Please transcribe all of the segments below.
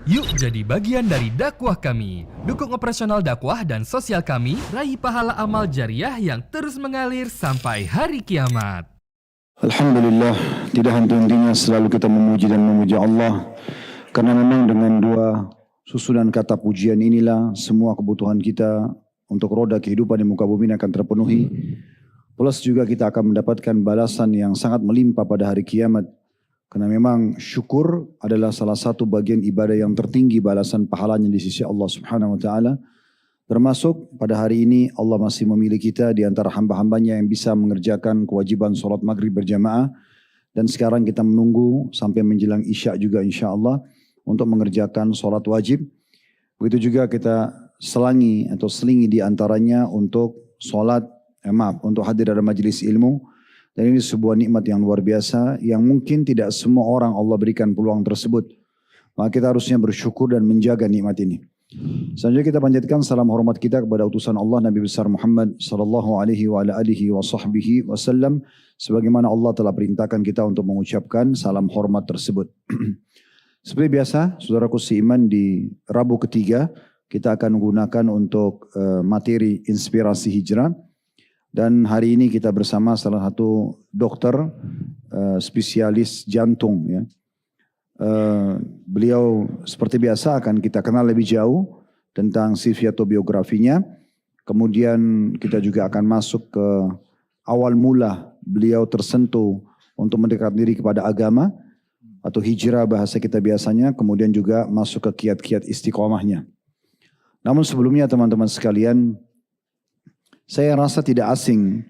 Yuk jadi bagian dari dakwah kami. Dukung operasional dakwah dan sosial kami, raih pahala amal jariah yang terus mengalir sampai hari kiamat. Alhamdulillah, tidak henti-hentinya selalu kita memuji dan memuja Allah. Karena memang dengan dua susunan kata pujian inilah semua kebutuhan kita untuk roda kehidupan di muka bumi ini akan terpenuhi. Plus juga kita akan mendapatkan balasan yang sangat melimpah pada hari kiamat. Karena memang syukur adalah salah satu bagian ibadah yang tertinggi balasan pahalanya di sisi Allah Subhanahu wa taala. Termasuk pada hari ini Allah masih memilih kita di antara hamba-hambanya yang bisa mengerjakan kewajiban sholat maghrib berjamaah. Dan sekarang kita menunggu sampai menjelang isya juga insya Allah untuk mengerjakan sholat wajib. Begitu juga kita selingi di antaranya untuk untuk hadir dalam majelis ilmu. Dan ini sebuah nikmat yang luar biasa yang mungkin tidak semua orang Allah berikan peluang tersebut. Maka kita harusnya bersyukur dan menjaga nikmat ini. Selanjutnya kita panjatkan salam hormat kita kepada utusan Allah Nabi besar Muhammad sallallahu alaihi wa alihi wa sahbihi wasallam sebagaimana Allah telah perintahkan kita untuk mengucapkan salam hormat tersebut. Seperti biasa, saudaraku seiman, di Rabu ketiga kita akan menggunakan untuk materi inspirasi hijrah. Dan hari ini kita bersama salah satu dokter spesialis jantung ya. Beliau seperti biasa akan kita kenal lebih jauh tentang CV atau biografinya. Kemudian kita juga akan masuk ke awal mula beliau tersentuh untuk mendekat diri kepada agama atau hijrah bahasa kita biasanya. Kemudian juga masuk ke kiat-kiat istiqomahnya. Namun sebelumnya teman-teman sekalian, saya rasa tidak asing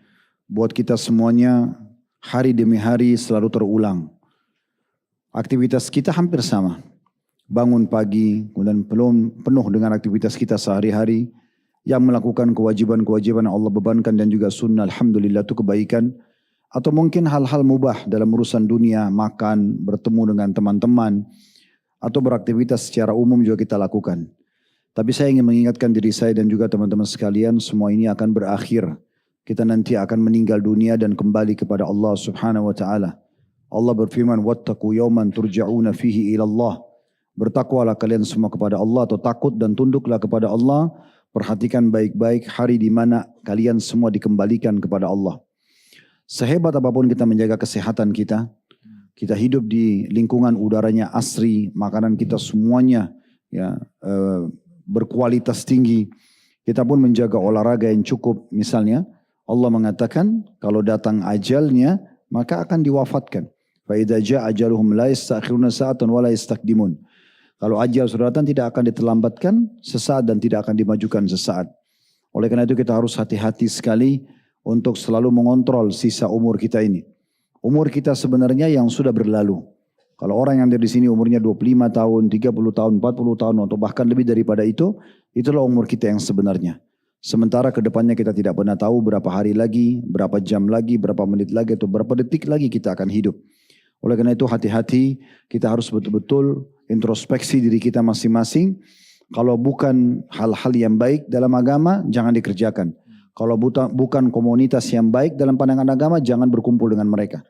buat kita semuanya hari demi hari selalu terulang. Aktivitas kita hampir sama. Bangun pagi, kemudian penuh dengan aktivitas kita sehari-hari. Yang melakukan kewajiban-kewajiban yang Allah bebankan dan juga sunnah, alhamdulillah itu kebaikan. Atau mungkin hal-hal mubah dalam urusan dunia, makan, bertemu dengan teman-teman. Atau beraktivitas secara umum juga kita lakukan. Tapi saya ingin mengingatkan diri saya dan juga teman-teman sekalian, semua ini akan berakhir. Kita nanti akan meninggal dunia dan kembali kepada Allah Subhanahu wa taala. Allah berfirman, "Wattaqu yawman turja'una fihi ila Allah." Bertakwalah kalian semua kepada Allah atau takut dan tunduklah kepada Allah. Perhatikan baik-baik hari di mana kalian semua dikembalikan kepada Allah. Sehebat apapun kita menjaga kesehatan kita, kita hidup di lingkungan udaranya asri, makanan kita semuanya ya berkualitas tinggi. Kita pun menjaga olahraga yang cukup. Misalnya Allah mengatakan kalau datang ajalnya maka akan diwafatkan. Fa idza jaa ajaluhum la yastakhiruna sa'atan wa la yastaqdimun. Kalau ajal sudah datang tidak akan diterlambatkan sesaat dan tidak akan dimajukan sesaat. Oleh karena itu kita harus hati-hati sekali untuk selalu mengontrol sisa umur kita ini. Umur kita sebenarnya yang sudah berlalu. Kalau orang yang ada di sini umurnya 25 tahun, 30 tahun, 40 tahun atau bahkan lebih daripada itu, itulah umur kita yang sebenarnya. Sementara ke depannya kita tidak pernah tahu berapa hari lagi, berapa jam lagi, berapa menit lagi atau berapa detik lagi kita akan hidup. Oleh karena itu hati-hati, kita harus betul-betul introspeksi diri kita masing-masing. Kalau bukan hal-hal yang baik dalam agama, jangan dikerjakan. Kalau bukan komunitas yang baik dalam pandangan agama, jangan berkumpul dengan mereka.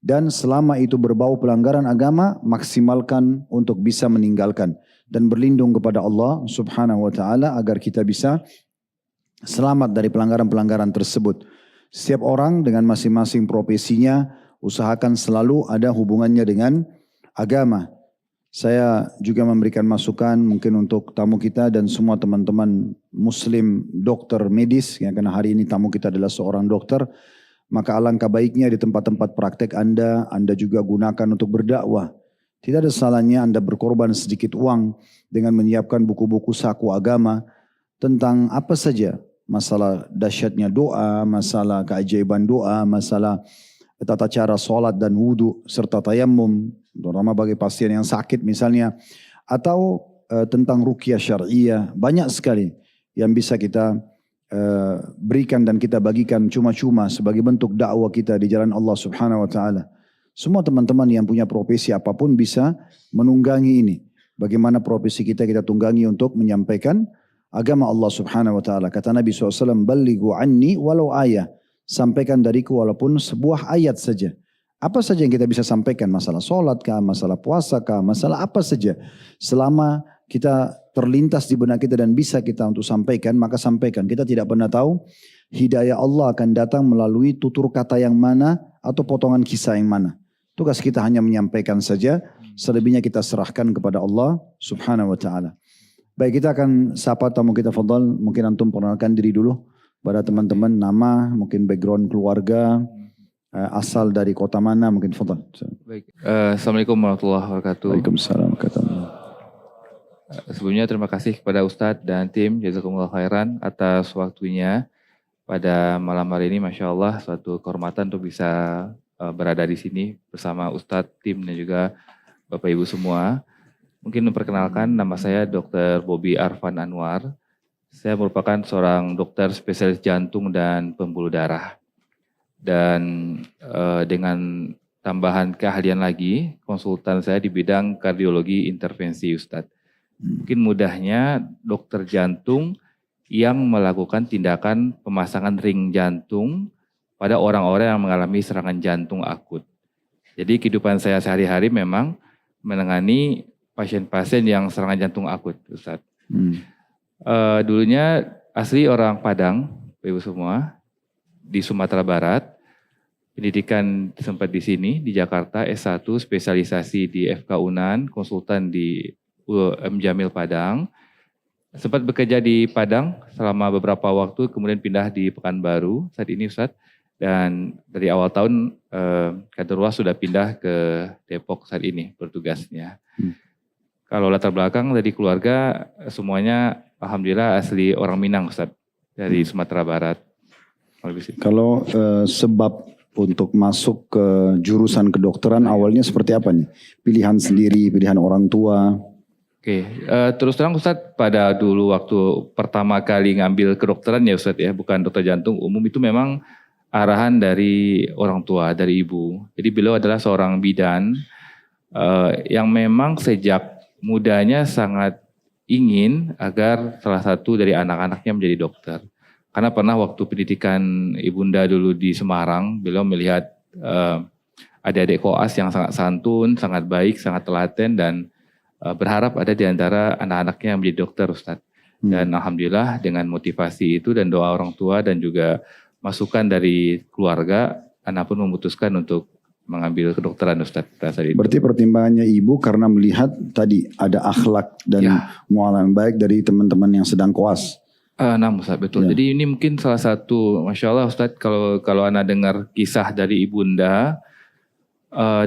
Dan selama itu berbau pelanggaran agama, maksimalkan untuk bisa meninggalkan. Dan berlindung kepada Allah Subhanahu wa ta'ala agar kita bisa selamat dari pelanggaran-pelanggaran tersebut. Setiap orang dengan masing-masing profesinya, usahakan selalu ada hubungannya dengan agama. Saya juga memberikan masukan mungkin untuk tamu kita dan semua teman-teman muslim, dokter medis, ya, karena hari ini tamu kita adalah seorang dokter. Maka alangkah baiknya di tempat-tempat praktek Anda juga gunakan untuk berdakwah. Tidak ada salahnya Anda berkorban sedikit uang dengan menyiapkan buku-buku saku agama tentang apa saja. Masalah dahsyatnya doa, masalah keajaiban doa, masalah tata cara sholat dan wudhu serta tayamum, terutama bagi pasien yang sakit misalnya. Atau tentang ruqyah syar'iyah, banyak sekali yang bisa kita berikan dan kita bagikan cuma-cuma sebagai bentuk dakwah kita di jalan Allah Subhanahu wa taala. Semua teman-teman yang punya profesi apapun bisa menunggangi ini. Bagaimana profesi kita tunggangi untuk menyampaikan agama Allah Subhanahu wa taala. Kata Nabi SAW, "Ballighu anni walau ayah." Sampaikan dariku walaupun sebuah ayat saja. Apa saja yang kita bisa sampaikan, masalah sholat kah, masalah puasa kah, masalah apa saja. Selama kita terlintas di benak kita dan bisa kita untuk sampaikan, maka sampaikan. Kita tidak pernah tahu hidayah Allah akan datang melalui tutur kata yang mana atau potongan kisah yang mana. Tugas kita hanya menyampaikan saja, selebihnya kita serahkan kepada Allah subhanahu wa ta'ala. Baik, kita akan sapa tamu kita, fadhal. Mungkin antum perkenalkan diri dulu pada teman-teman, nama, mungkin background keluarga, asal dari kota mana, mungkin fadhal. Baik. Assalamualaikum warahmatullahi wabarakatuh. Waalaikumsalam warahmatullahi. Sebelumnya terima kasih kepada Ustadz dan tim Jazakumullah khairan atas waktunya pada malam hari ini. Masya Allah, suatu kehormatan untuk bisa berada di sini bersama Ustadz, tim dan juga Bapak Ibu semua. Mungkin memperkenalkan, nama saya Dr. Bobby Arfan Anwar. Saya merupakan seorang dokter spesialis jantung dan pembuluh darah. Dan dengan tambahan keahlian lagi, konsultan saya di bidang kardiologi intervensi, Ustadz. Mungkin mudahnya dokter jantung yang melakukan tindakan pemasangan ring jantung pada orang-orang yang mengalami serangan jantung akut. Jadi kehidupan saya sehari-hari memang menangani pasien-pasien yang serangan jantung akut, Ustadz. Dulunya asli orang Padang, Ibu semua, di Sumatera Barat. Pendidikan sempat di sini, di Jakarta, S1, spesialisasi di FK Unan, konsultan di M Jamil Padang. Sempat bekerja di Padang selama beberapa waktu, kemudian pindah di Pekanbaru saat ini, Ustadz. Dan dari awal tahun Kaderullah sudah pindah ke Depok saat ini bertugasnya. Kalau latar belakang dari keluarga semuanya alhamdulillah asli orang Minang, Ustadz, dari Sumatera Barat. Kalau sebab untuk masuk ke jurusan kedokteran awalnya seperti apa nih? Pilihan sendiri, pilihan orang tua? Oke, terus terang Ustadz, pada dulu waktu pertama kali ngambil kedokteran ya Ustadz ya, bukan dokter jantung umum, itu memang arahan dari orang tua, dari ibu. Jadi beliau adalah seorang bidan yang memang sejak mudanya sangat ingin agar salah satu dari anak-anaknya menjadi dokter. Karena pernah waktu pendidikan ibunda dulu di Semarang, beliau melihat adik-adik koas yang sangat santun, sangat baik, sangat telaten, dan berharap ada di antara anak-anaknya yang menjadi dokter, Ustadz. Dan alhamdulillah dengan motivasi itu dan doa orang tua dan juga masukan dari keluarga, anak pun memutuskan untuk mengambil kedokteran, Ustadz. Berarti pertimbangannya ibu karena melihat tadi ada akhlak dan muamalah yang baik dari teman-teman yang sedang koas. Nah, Ustadz, betul. Jadi ini mungkin salah satu, Masya Allah Ustadz, kalau Anda dengar kisah dari ibunda,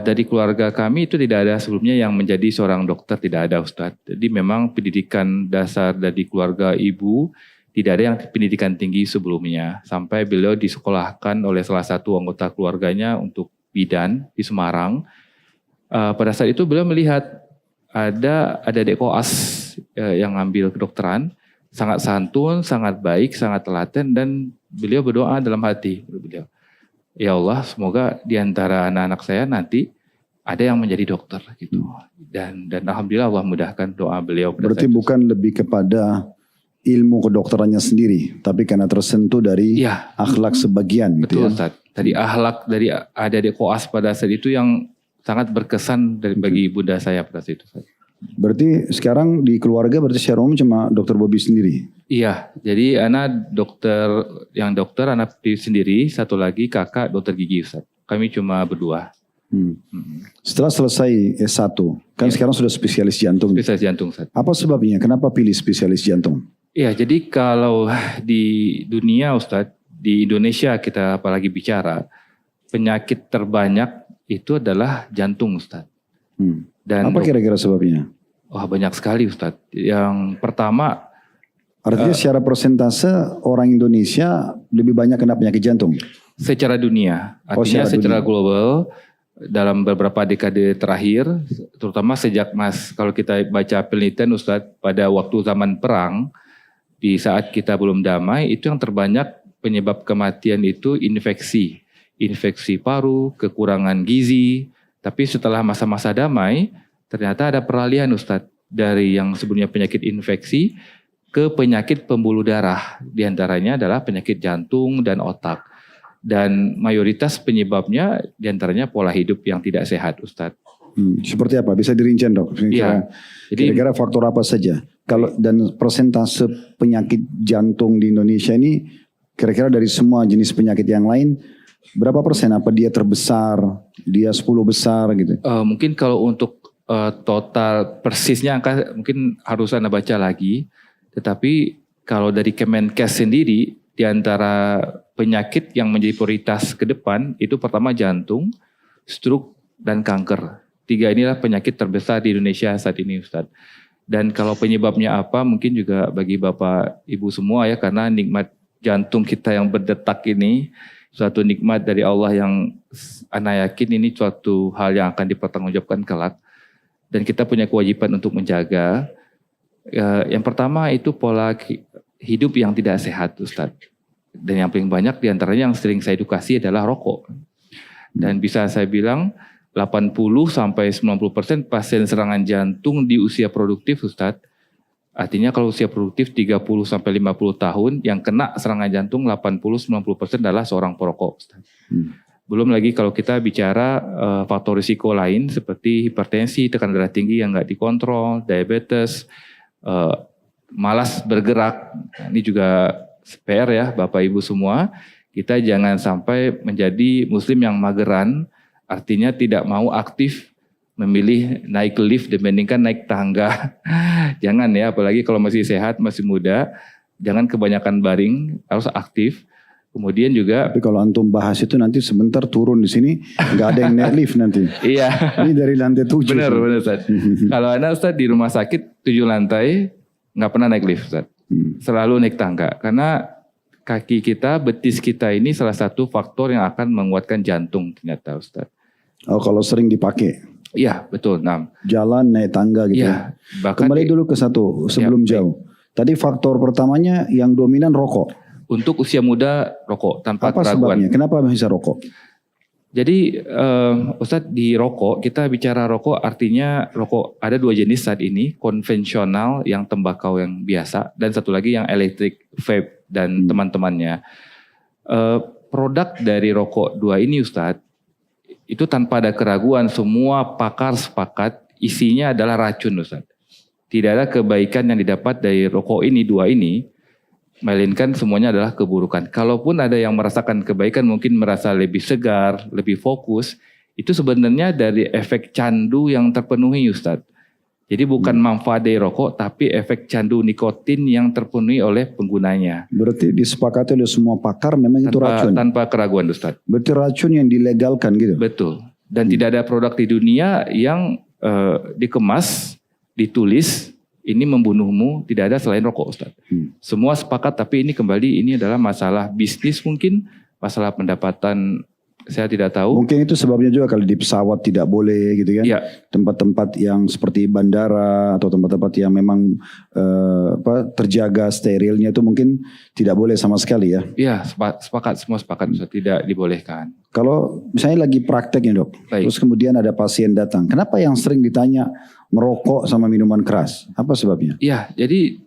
dari keluarga kami itu tidak ada sebelumnya yang menjadi seorang dokter, tidak ada, Ustadz. Jadi memang pendidikan dasar dari keluarga ibu tidak ada yang pendidikan tinggi sebelumnya. Sampai beliau disekolahkan oleh salah satu anggota keluarganya untuk bidan di Semarang. Pada saat itu beliau melihat ada adik koas yang ngambil kedokteran, sangat santun, sangat baik, sangat telaten, dan beliau berdoa dalam hati. Beliau, ya Allah, semoga di antara anak-anak saya nanti ada yang menjadi dokter gitu. Dan alhamdulillah Allah mudahkan doa beliau. Berarti bukan lebih kepada ilmu kedokterannya sendiri, tapi karena tersentuh dari akhlak sebagian. Betul, gitu ya. Ustaz. Tadi akhlak dari adik-adik koas pada saat itu yang sangat berkesan bagi ibunda saya pada saat itu, Ustaz. Berarti sekarang di keluarga berarti secara umum cuma dokter Bobby sendiri? Iya, jadi anak dokter anak sendiri, satu lagi kakak dokter gigi, Ustaz. Kami cuma berdua. Setelah selesai S1, kan sekarang sudah spesialis jantung. Spesialis jantung, Ustaz. Apa sebabnya? Kenapa pilih spesialis jantung? Iya, jadi kalau di dunia, Ustaz, di Indonesia kita apalagi bicara, penyakit terbanyak itu adalah jantung, Ustaz. Dan apa kira-kira sebabnya? Wah, banyak sekali, Ustaz. Yang pertama, artinya secara persentase orang Indonesia lebih banyak kena penyakit jantung? Secara dunia, artinya secara global, dalam beberapa dekade terakhir, terutama sejak kalau kita baca penelitian, Ustaz, pada waktu zaman perang, di saat kita belum damai, itu yang terbanyak penyebab kematian itu infeksi paru, kekurangan gizi. Tapi setelah masa-masa damai, ternyata ada peralihan, Ustadz, dari yang sebelumnya penyakit infeksi ke penyakit pembuluh darah. Di antaranya adalah penyakit jantung dan otak. Dan mayoritas penyebabnya diantaranya pola hidup yang tidak sehat, Ustadz. Seperti apa? Bisa dirincikan, Dok? Iya. Kira-kira faktor apa saja? Kalau dan persentase penyakit jantung di Indonesia ini kira-kira dari semua jenis penyakit yang lain berapa persen? Apa dia terbesar? Dia 10 besar gitu? Mungkin kalau untuk total persisnya angka mungkin harus Anda baca lagi. Tetapi kalau dari Kemenkes sendiri, di antara penyakit yang menjadi prioritas ke depan itu pertama jantung, stroke, dan kanker. 3 inilah penyakit terbesar di Indonesia saat ini, Ustadz. Dan kalau penyebabnya apa mungkin juga bagi Bapak Ibu semua ya, karena nikmat jantung kita yang berdetak ini suatu nikmat dari Allah yang Ana yakin ini suatu hal yang akan dipertanggungjawabkan kelak. Dan kita punya kewajiban untuk menjaga. Yang pertama itu pola hidup yang tidak sehat, Ustadz. Dan yang paling banyak diantaranya yang sering saya edukasi adalah rokok. Dan bisa saya bilang 80-90% pasien serangan jantung di usia produktif, Ustadz. Artinya kalau usia produktif 30-50 tahun, yang kena serangan jantung 80-90% adalah seorang perokok, Ustadz. Belum lagi kalau kita bicara faktor risiko lain seperti hipertensi, tekanan darah tinggi yang nggak dikontrol, diabetes, malas bergerak. Ini juga PR ya Bapak Ibu semua. Kita jangan sampai menjadi muslim yang mageran, artinya tidak mau aktif memilih naik lift dibandingkan naik tangga. Jangan ya, apalagi kalau masih sehat, masih muda. Jangan kebanyakan baring, harus aktif. Kemudian juga. Tapi kalau antum bahas itu nanti sebentar turun di sini, nggak ada yang naik lift nanti. Iya. Ini dari lantai 7. Benar Ustaz. Kalau Anda Ustaz di rumah sakit 7 lantai, nggak pernah naik lift Ustaz. Selalu naik tangga. Karena kaki kita, betis kita ini salah satu faktor yang akan menguatkan jantung ternyata Ustaz. Oh, kalau sering dipakai. Iya, betul. Jalan naik tangga gitu. Iya. Kembali dulu ke satu sebelum jauh. Tadi faktor pertamanya yang dominan rokok. Untuk usia muda rokok tanpa apa keraguan. Sebabnya? Kenapa bisa rokok? Jadi Ustadz di rokok, kita bicara rokok artinya rokok ada 2 jenis saat ini. Konvensional yang tembakau yang biasa dan satu lagi yang electric vape dan teman-temannya. Produk dari rokok 2 ini Ustadz, itu tanpa ada keraguan semua pakar sepakat isinya adalah racun Ustadz. Tidak ada kebaikan yang didapat dari rokok ini 2 ini, melainkan semuanya adalah keburukan. Kalaupun ada yang merasakan kebaikan mungkin merasa lebih segar, lebih fokus, itu sebenarnya dari efek candu yang terpenuhi Ustadz. Jadi bukan manfaat dari rokok tapi efek candu nikotin yang terpenuhi oleh penggunanya. Berarti disepakati oleh semua pakar memang itu racun? Tanpa keraguan Ustadz. Berarti racun yang dilegalkan gitu? Betul. Dan tidak ada produk di dunia yang dikemas, ditulis, ini membunuhmu, tidak ada selain rokok Ustaz. Semua sepakat tapi ini kembali ini adalah masalah bisnis mungkin, masalah pendapatan saya tidak tahu. Mungkin itu sebabnya juga kalau di pesawat tidak boleh gitu kan. Ya. Tempat-tempat yang seperti bandara atau tempat-tempat yang memang terjaga sterilnya itu mungkin tidak boleh sama sekali ya. Iya, sepakat, semua sepakat Ustaz, tidak dibolehkan. Kalau misalnya lagi prakteknya dok, Baik. Terus kemudian ada pasien datang, kenapa yang sering ditanya merokok sama minuman keras? Apa sebabnya? Iya, jadi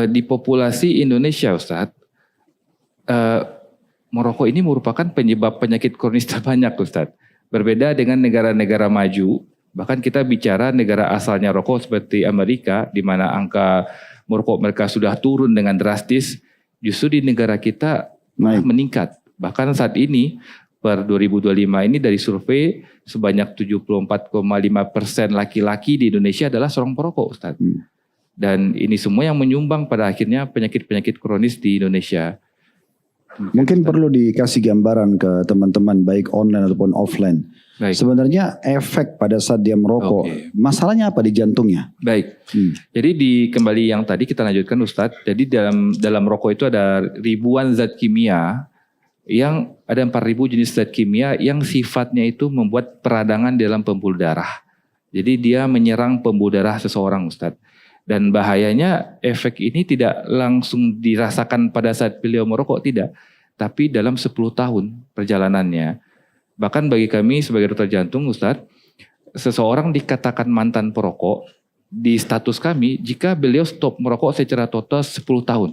di populasi Indonesia Ustaz, merokok ini merupakan penyebab penyakit kronis terbanyak Ustaz. Berbeda dengan negara-negara maju, bahkan kita bicara negara asalnya rokok seperti Amerika, di mana angka merokok mereka sudah turun dengan drastis, justru di negara kita meningkat. Bahkan saat ini, per 2025 ini dari survei sebanyak 74,5% laki-laki di Indonesia adalah seorang perokok Ustaz. Dan ini semua yang menyumbang pada akhirnya penyakit-penyakit kronis di Indonesia. Mungkin perlu dikasih gambaran ke teman-teman baik online ataupun offline. Baik. Sebenarnya efek pada saat dia merokok, masalahnya apa di jantungnya? Baik. Jadi kembali yang tadi kita lanjutkan Ustadz. Jadi dalam rokok itu ada ribuan zat kimia, yang ada 4.000 jenis zat kimia yang sifatnya itu membuat peradangan dalam pembuluh darah. Jadi dia menyerang pembuluh darah seseorang Ustadz. Dan bahayanya efek ini tidak langsung dirasakan pada saat beliau merokok, tidak. Tapi dalam 10 tahun perjalanannya. Bahkan bagi kami sebagai dokter jantung Ustadz, seseorang dikatakan mantan perokok, di status kami jika beliau stop merokok secara total 10 tahun.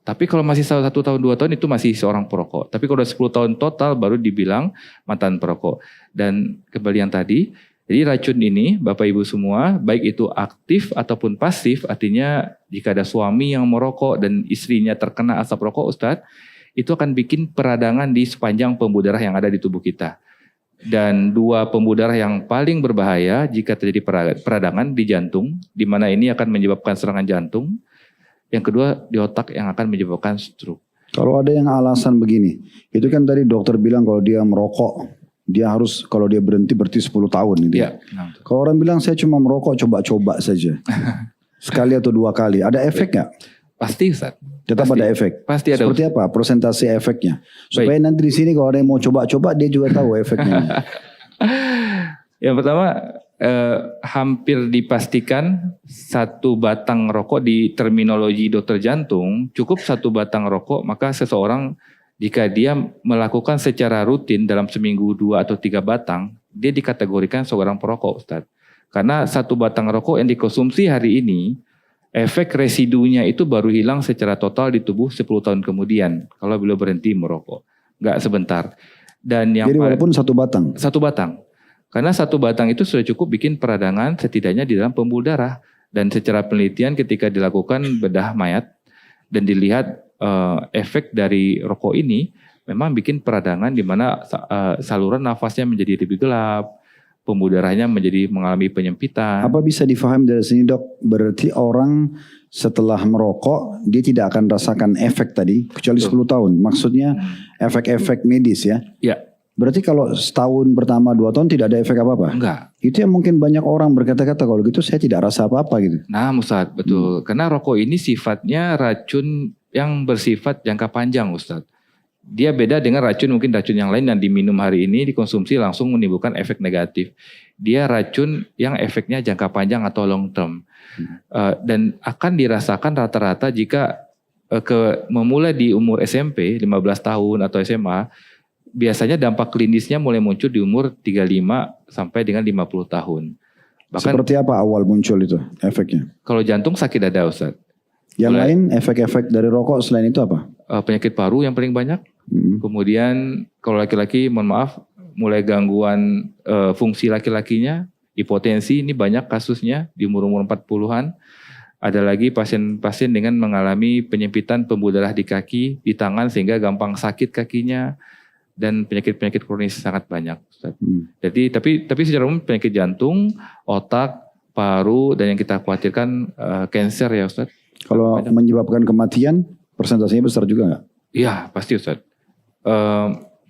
Tapi kalau masih 1 tahun 2 tahun itu masih seorang perokok. Tapi kalau udah 10 tahun total baru dibilang mantan perokok. Dan kembali yang tadi, jadi racun ini Bapak Ibu semua, baik itu aktif ataupun pasif, artinya jika ada suami yang merokok dan istrinya terkena asap rokok Ustadz, itu akan bikin peradangan di sepanjang pembuluh darah yang ada di tubuh kita. Dan 2 pembuluh darah yang paling berbahaya jika terjadi peradangan di jantung, di mana ini akan menyebabkan serangan jantung. Yang kedua di otak yang akan menyebabkan stroke. Kalau ada yang alasan begini, itu kan tadi dokter bilang kalau dia merokok, dia harus kalau dia berhenti 10 tahun. Gitu. Ya. Kalau orang bilang saya cuma merokok coba-coba saja, sekali atau 2 kali, ada efek nggak? Pasti Ustaz. Tetap Pasti. ada efek. Pasti ada. Seperti apa? Persentase efeknya. Supaya nanti di sini kalau ada yang mau coba-coba dia juga tahu efeknya. Yang pertama hampir dipastikan 1 batang rokok di terminologi dokter jantung cukup 1 batang rokok, maka seseorang jika dia melakukan secara rutin dalam seminggu 2 atau 3 batang, dia dikategorikan seorang perokok Ustaz. Karena 1 batang rokok yang dikonsumsi hari ini, efek residunya itu baru hilang secara total di tubuh 10 tahun kemudian kalau beliau berhenti merokok. Nggak sebentar. Dan yang Jadi walaupun 1 batang? 1 batang. Karena 1 batang itu sudah cukup bikin peradangan setidaknya di dalam pembuluh darah. Dan secara penelitian ketika dilakukan bedah mayat dan dilihat efek dari rokok ini memang bikin peradangan di mana saluran nafasnya menjadi lebih gelap, pembuluh darahnya menjadi mengalami penyempitan. Apa bisa difahami dari sini dok? Berarti orang setelah merokok dia tidak akan rasakan efek tadi kecuali 10 tahun. Maksudnya efek-efek medis ya? Ya. Berarti kalau setahun pertama 2 tahun tidak ada efek apa-apa? Enggak. Itu yang mungkin banyak orang berkata-kata kalau gitu saya tidak rasa apa-apa gitu. Nah Ustadz, betul. Karena rokok ini sifatnya racun yang bersifat jangka panjang Ustadz. Dia beda dengan mungkin racun yang lain yang diminum hari ini dikonsumsi langsung menimbulkan efek negatif. Dia racun yang efeknya jangka panjang atau long term. Dan akan dirasakan rata-rata jika memulai di umur SMP 15 tahun atau SMA. Biasanya dampak klinisnya mulai muncul di umur 35 sampai dengan 50 tahun. Bahkan, seperti apa awal muncul itu efeknya? Kalau jantung sakit dada Ustaz. Yang lain efek-efek dari rokok selain itu apa? Penyakit paru yang paling banyak. Kemudian kalau laki-laki mohon maaf mulai gangguan fungsi laki-lakinya, hipotensi ini banyak kasusnya di umur-umur 40-an. Ada lagi pasien-pasien dengan mengalami penyempitan pembuluh darah di kaki, di tangan sehingga gampang sakit kakinya. Dan penyakit-penyakit kronis sangat banyak Ustaz. Jadi tapi secara umum penyakit jantung, otak, paru dan yang kita khawatirkan kanker ya Ustaz. Kalau menyebabkan kematian persentasenya besar juga nggak? Iya pasti Ustaz.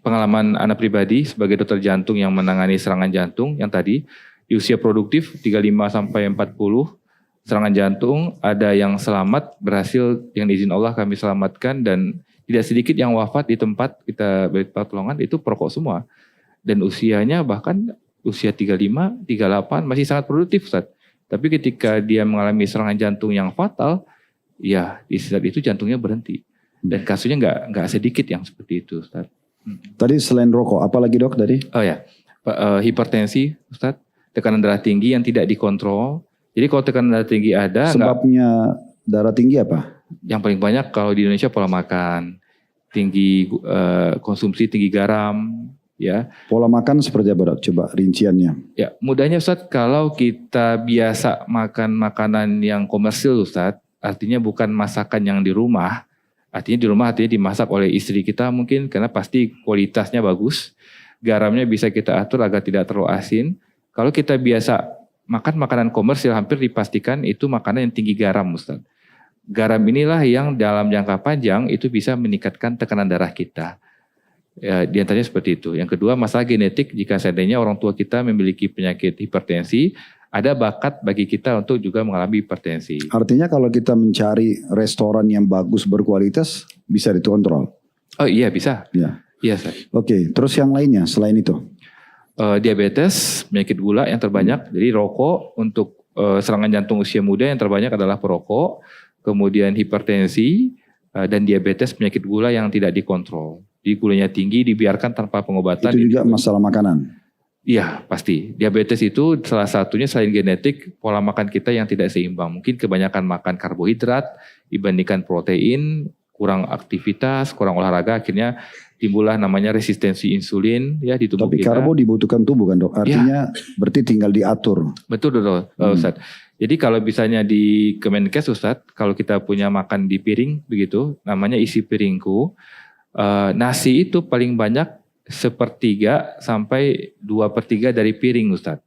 Pengalaman anak pribadi sebagai dokter jantung yang menangani serangan jantung yang tadi di usia produktif 35 sampai 40 serangan jantung ada yang selamat berhasil dengan izin Allah kami selamatkan dan tidak sedikit yang wafat di tempat kita beri pertolongan itu perokok semua. Dan usianya bahkan usia 35, 38 masih sangat produktif Ustaz. Tapi ketika dia mengalami serangan jantung yang fatal, ya di saat itu jantungnya berhenti. Dan kasusnya nggak sedikit yang seperti itu Ustaz. Tadi selain rokok, apa lagi dok tadi? Oh ya, hipertensi Ustaz, tekanan darah tinggi yang tidak dikontrol. Jadi kalau tekanan darah tinggi ada. Sebabnya darah tinggi apa? Yang paling banyak kalau di Indonesia pola makan, tinggi konsumsi tinggi garam, ya. Pola makan seperti apa dok? Coba rinciannya. Ya, mudahnya Ustaz, kalau kita biasa makan makanan yang komersil Ustaz, artinya bukan masakan yang di rumah. Artinya dimasak oleh istri kita mungkin karena pasti kualitasnya bagus. Garamnya bisa kita atur agar tidak terlalu asin. Kalau kita biasa makan makanan komersil hampir dipastikan itu makanan yang tinggi garam Ustaz. Garam inilah yang dalam jangka panjang itu bisa meningkatkan tekanan darah kita. Ya, di antaranya seperti itu. Yang kedua masalah genetik, jika seandainya orang tua kita memiliki penyakit hipertensi, ada bakat bagi kita untuk juga mengalami hipertensi. Artinya kalau kita mencari restoran yang bagus berkualitas bisa dikontrol. Oh iya bisa. Ya. Iya Ustaz. Oke, terus yang lainnya selain itu? Diabetes, penyakit gula yang terbanyak. Jadi rokok untuk serangan jantung usia muda yang terbanyak adalah perokok. Kemudian hipertensi dan diabetes penyakit gula yang tidak dikontrol. Jadi gulanya tinggi dibiarkan tanpa pengobatan. Itu juga masalah makanan? Iya pasti. Diabetes itu salah satunya selain genetik pola makan kita yang tidak seimbang. Mungkin kebanyakan makan karbohidrat dibandingkan protein, kurang aktivitas, kurang olahraga, akhirnya timbullah namanya resistensi insulin ya di tubuh Tapi kita. karbo dibutuhkan tubuh kan dok? Artinya berarti tinggal diatur. Betul Ustadz. Jadi kalau misalnya di Kemenkes Ustadz, kalau kita punya makan di piring begitu, namanya isi piringku, nasi itu paling banyak 1/3 sampai 2/3 dari piring Ustadz.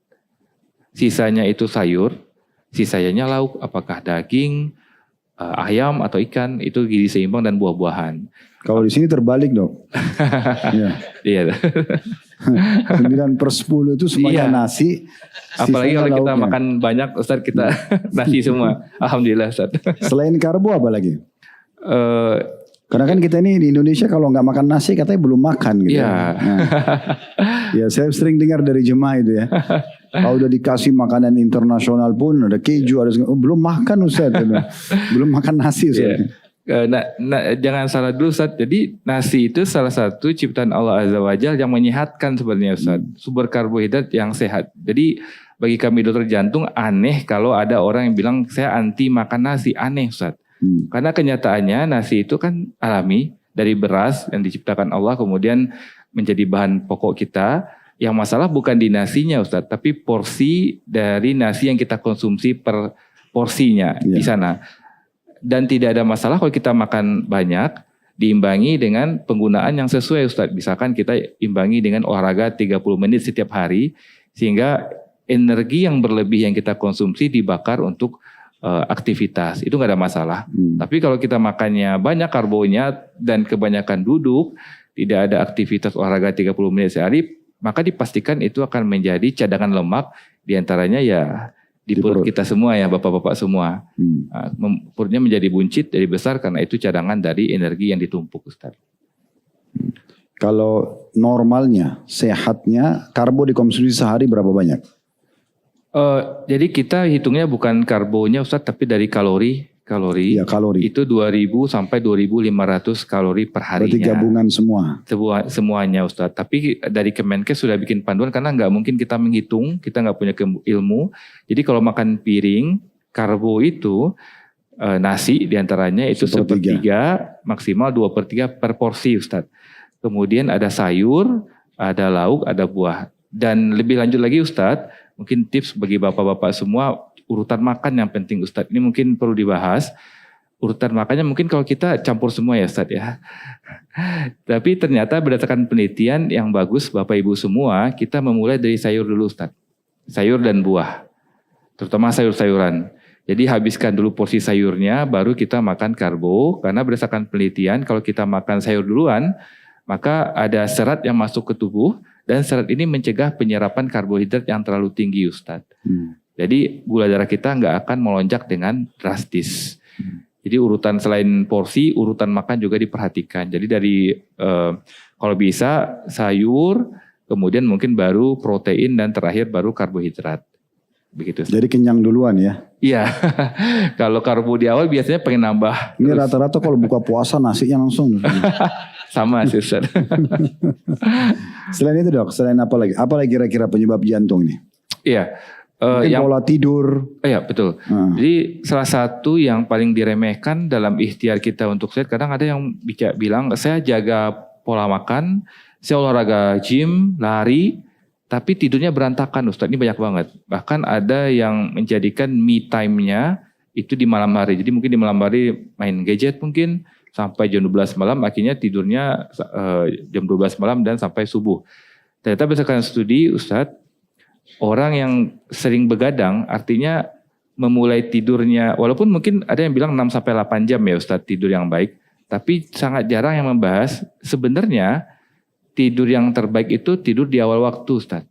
Sisanya itu sayur, sisanya lauk, apakah daging, ayam atau ikan, itu gizi seimbang dan buah-buahan. Kalau di sini terbalik dok. Iya. 9/10 itu semuanya nasi. Apalagi kalau kita lauknya. makan banyak Ustadz, kita nasi semua. Alhamdulillah Ustadz. Selain karbo apa lagi? Karena kan kita ini di Indonesia kalau nggak makan nasi katanya belum makan gitu. Iya. Nah, ya saya sering dengar dari jemaah itu ya. Kalau udah dikasih makanan internasional pun ada keju, ada belum makan Ustaz. Belum makan nasi Ustaz. Jangan salah dulu Ustaz. Jadi nasi itu salah satu ciptaan Allah Azza wa Jalla yang menyehatkan sebenarnya Ustaz. Sumber karbohidrat yang sehat. Jadi bagi kami dokter jantung aneh kalau ada orang yang bilang saya anti makan nasi. Aneh Ustaz. Karena kenyataannya nasi itu kan alami dari beras yang diciptakan Allah kemudian menjadi bahan pokok kita. Yang masalah bukan di nasinya Ustaz, tapi porsi dari nasi yang kita konsumsi per porsinya di sana. Dan tidak ada masalah kalau kita makan banyak diimbangi dengan penggunaan yang sesuai Ustaz. Misalkan kita imbangi dengan olahraga 30 menit setiap hari sehingga energi yang berlebih yang kita konsumsi dibakar untuk aktivitas, itu nggak ada masalah. Tapi kalau kita makannya banyak karbonya dan kebanyakan duduk, tidak ada aktivitas olahraga 30 menit sehari, maka dipastikan itu akan menjadi cadangan lemak, diantaranya ya di perut kita semua ya bapak-bapak semua. Perutnya menjadi buncit, jadi besar karena itu cadangan dari energi yang ditumpuk Ustaz. Kalau normalnya, sehatnya, karbo dikonsumsi sehari berapa banyak? Jadi kita hitungnya bukan karbonya Ustaz, tapi dari kalori. Iya, kalori. Itu 2000 sampai 2500 kalori per harinya. Berarti gabungan semua. Semuanya Ustaz. Tapi dari Kemenkes sudah bikin panduan karena nggak mungkin kita menghitung, kita nggak punya ilmu. Jadi kalau makan piring, karbo itu nasi diantaranya itu 1/3, maksimal 2/3 per porsi Ustaz. Kemudian ada sayur, ada lauk, ada buah. Dan lebih lanjut lagi Ustaz, mungkin tips bagi bapak-bapak semua, urutan makan yang penting Ustadz. Ini mungkin perlu dibahas. Urutan makannya mungkin kalau kita campur semua ya Ustadz ya. Tapi ternyata berdasarkan penelitian yang bagus Bapak Ibu semua, kita memulai dari sayur dulu Ustadz. Sayur dan buah. Terutama sayur-sayuran. Jadi habiskan dulu porsi sayurnya, baru kita makan karbo. Karena berdasarkan penelitian, kalau kita makan sayur duluan, maka ada serat yang masuk ke tubuh. Dan serat ini mencegah penyerapan karbohidrat yang terlalu tinggi Ustadz. Jadi gula darah kita nggak akan melonjak dengan drastis. Jadi urutan selain porsi, urutan makan juga diperhatikan. Jadi dari kalau bisa sayur, kemudian mungkin baru protein dan terakhir baru karbohidrat. Begitu. Jadi kenyang duluan ya? Iya. Kalau karbo di awal biasanya pengen nambah. Ini rata-rata kalau buka puasa nasinya langsung. Sama sih Ustaz. Selain itu dok, selain apa lagi? Apa lagi kira-kira penyebab jantung nih? Iya. Mungkin pola tidur. Iya betul. Jadi salah satu yang paling diremehkan dalam ikhtiar kita untuk sehat, kadang ada yang bilang saya jaga pola makan, saya olahraga gym, lari, tapi tidurnya berantakan Ustaz. Ini banyak banget. Bahkan ada yang menjadikan me time-nya itu di malam hari. Jadi mungkin di malam hari main gadget mungkin sampai jam 12 malam, akhirnya tidurnya jam 12 malam dan sampai subuh. Ternyata berdasarkan studi Ustadz, orang yang sering begadang artinya memulai tidurnya, walaupun mungkin ada yang bilang 6-8 jam ya Ustadz tidur yang baik, tapi sangat jarang yang membahas sebenarnya tidur yang terbaik itu tidur di awal waktu Ustadz.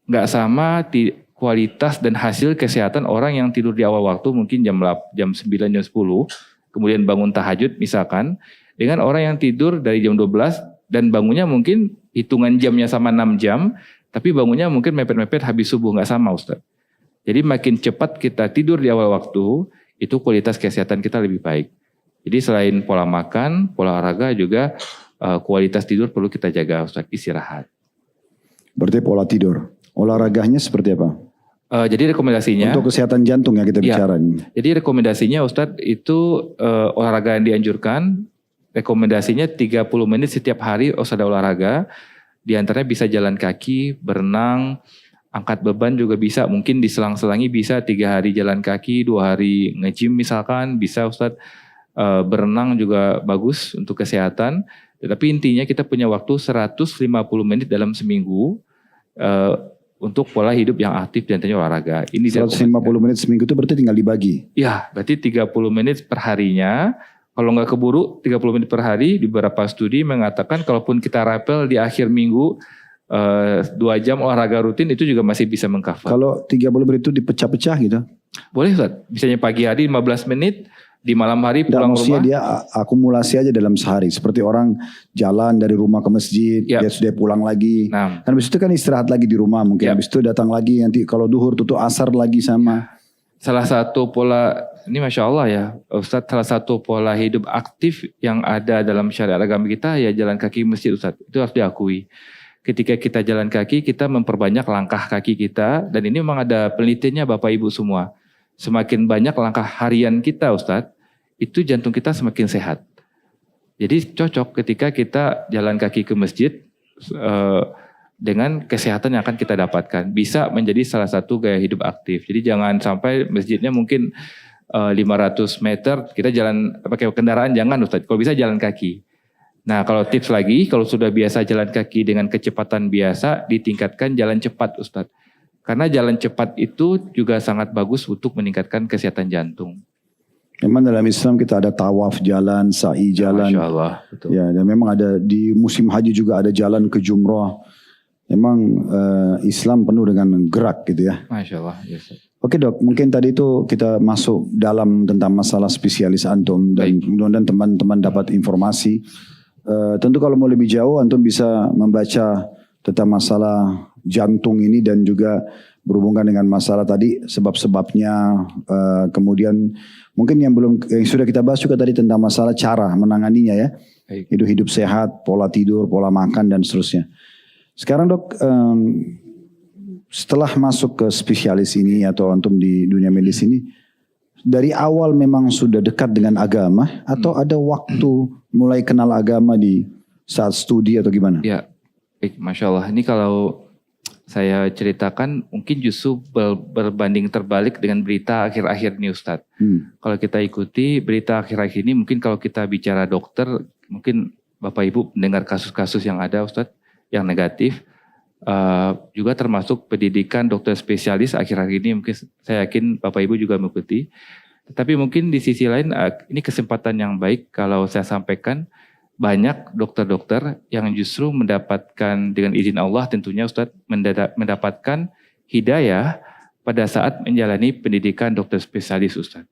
Nggak sama kualitas dan hasil kesehatan orang yang tidur di awal waktu mungkin jam 9, jam 10, kemudian bangun tahajud misalkan, dengan orang yang tidur dari jam 12 dan bangunnya mungkin hitungan jamnya sama 6 jam, tapi bangunnya mungkin mepet-mepet habis subuh, nggak sama Ustaz. Jadi makin cepat kita tidur di awal waktu, itu kualitas kesehatan kita lebih baik. Jadi selain pola makan, pola olahraga juga kualitas tidur perlu kita jaga Ustaz, istirahat. Berarti pola tidur. Olahraganya seperti apa? Jadi rekomendasinya untuk kesehatan jantung yang kita bicara ini. Jadi rekomendasinya Ustadz itu olahraga yang dianjurkan rekomendasinya 30 menit setiap hari Ustadz olahraga. Di antaranya bisa jalan kaki, berenang, angkat beban juga bisa. Mungkin diselang-selangi bisa 3 hari jalan kaki, 2 hari nge-gym misalkan. Bisa Ustadz, berenang juga bagus untuk kesehatan. Tetapi intinya kita punya waktu 150 menit dalam seminggu untuk pola hidup yang aktif dan tentunya olahraga. Ini 150 menit seminggu itu berarti tinggal dibagi? Ya, berarti 30 menit per harinya. Kalau nggak keburu 30 menit per hari, di beberapa studi mengatakan kalaupun kita rapel di akhir minggu 2 jam olahraga rutin itu juga masih bisa mengcover. Kalau 30 menit itu dipecah-pecah gitu? Boleh Ustaz, misalnya pagi hari 15 menit, di malam hari pulang rumah. Dia akumulasi aja dalam sehari. Seperti orang jalan dari rumah ke masjid, dia sudah pulang lagi. Nah. Dan habis itu kan istirahat lagi di rumah mungkin. Habis itu datang lagi, nanti kalau duhur tutup asar lagi sama. Salah satu pola, ini Masya Allah ya Ustadz, salah satu pola hidup aktif yang ada dalam syariat agama kita ya jalan kaki masjid Ustadz. Itu harus diakui. Ketika kita jalan kaki, kita memperbanyak langkah kaki kita. Dan ini memang ada penelitiannya Bapak Ibu semua. Semakin banyak langkah harian kita Ustadz, itu jantung kita semakin sehat. Jadi cocok ketika kita jalan kaki ke masjid dengan kesehatan yang akan kita dapatkan. Bisa menjadi salah satu gaya hidup aktif. Jadi jangan sampai masjidnya mungkin 500 meter, kita jalan pakai kendaraan, jangan Ustadz. Kalau bisa jalan kaki. Nah kalau tips lagi, kalau sudah biasa jalan kaki dengan kecepatan biasa, ditingkatkan jalan cepat Ustadz. Karena jalan cepat itu juga sangat bagus untuk meningkatkan kesehatan jantung. Memang dalam Islam kita ada tawaf jalan, sa'i jalan. Masya Allah, betul. Ya, dan memang ada di musim haji juga ada jalan ke jumrah. Memang Islam penuh dengan gerak gitu ya. Masya Allah. Yes. Oke Dok, mungkin tadi itu kita masuk dalam tentang masalah spesialis antum dan mudah-mudahan teman-teman dapat informasi. Tentu kalau mau lebih jauh antum bisa membaca tentang masalah jantung ini dan juga berhubungan dengan masalah tadi sebab-sebabnya, kemudian mungkin yang sudah kita bahas juga tadi tentang masalah cara menanganinya ya. Hidup sehat, pola tidur, pola makan dan seterusnya. Sekarang Dok, setelah masuk ke spesialis ini atau antum di dunia medis ini, dari awal memang sudah dekat dengan agama atau ada waktu mulai kenal agama di saat studi atau gimana? Ya, baik, Masya Allah. Ini kalau saya ceritakan mungkin justru berbanding terbalik dengan berita akhir-akhir ini Ustadz. Kalau kita ikuti berita akhir-akhir ini, mungkin kalau kita bicara dokter, mungkin Bapak Ibu mendengar kasus-kasus yang ada Ustadz, yang negatif. Juga termasuk pendidikan dokter spesialis akhir-akhir ini, mungkin saya yakin Bapak Ibu juga mengikuti. Tetapi mungkin di sisi lain, ini kesempatan yang baik kalau saya sampaikan, banyak dokter-dokter yang justru mendapatkan dengan izin Allah tentunya Ustadz mendapatkan hidayah pada saat menjalani pendidikan dokter spesialis Ustadz.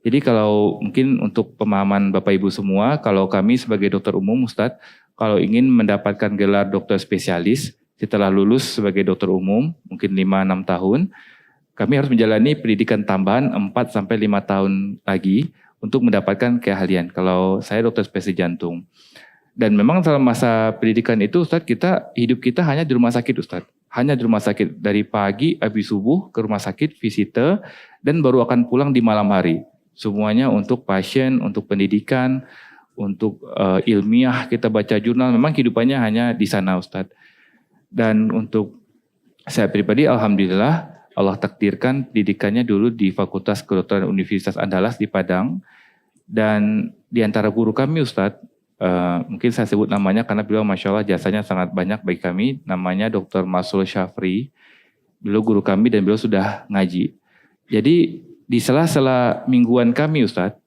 Jadi kalau mungkin untuk pemahaman Bapak Ibu semua, kalau kami sebagai dokter umum Ustadz, kalau ingin mendapatkan gelar dokter spesialis setelah lulus sebagai dokter umum mungkin 5-6 tahun, kami harus menjalani pendidikan tambahan 4-5 tahun lagi untuk mendapatkan keahlian. Kalau saya dokter spesialis jantung. Dan memang dalam masa pendidikan itu Ustadz, hidup kita hanya di rumah sakit Ustadz. Hanya di rumah sakit. Dari pagi habis subuh ke rumah sakit, visite, dan baru akan pulang di malam hari. Semuanya untuk pasien, untuk pendidikan, untuk ilmiah, kita baca jurnal. Memang kehidupannya hanya di sana Ustadz. Dan untuk saya pribadi, alhamdulillah, Allah takdirkan pendidikannya dulu di Fakultas Kedokteran Universitas Andalas di Padang. Dan di antara guru kami Ustadz, mungkin saya sebut namanya karena beliau Masya Allah jasanya sangat banyak bagi kami. Namanya Dr. Masul Syafri. Beliau guru kami dan beliau sudah ngaji. Jadi di sela-sela mingguan kami Ustadz,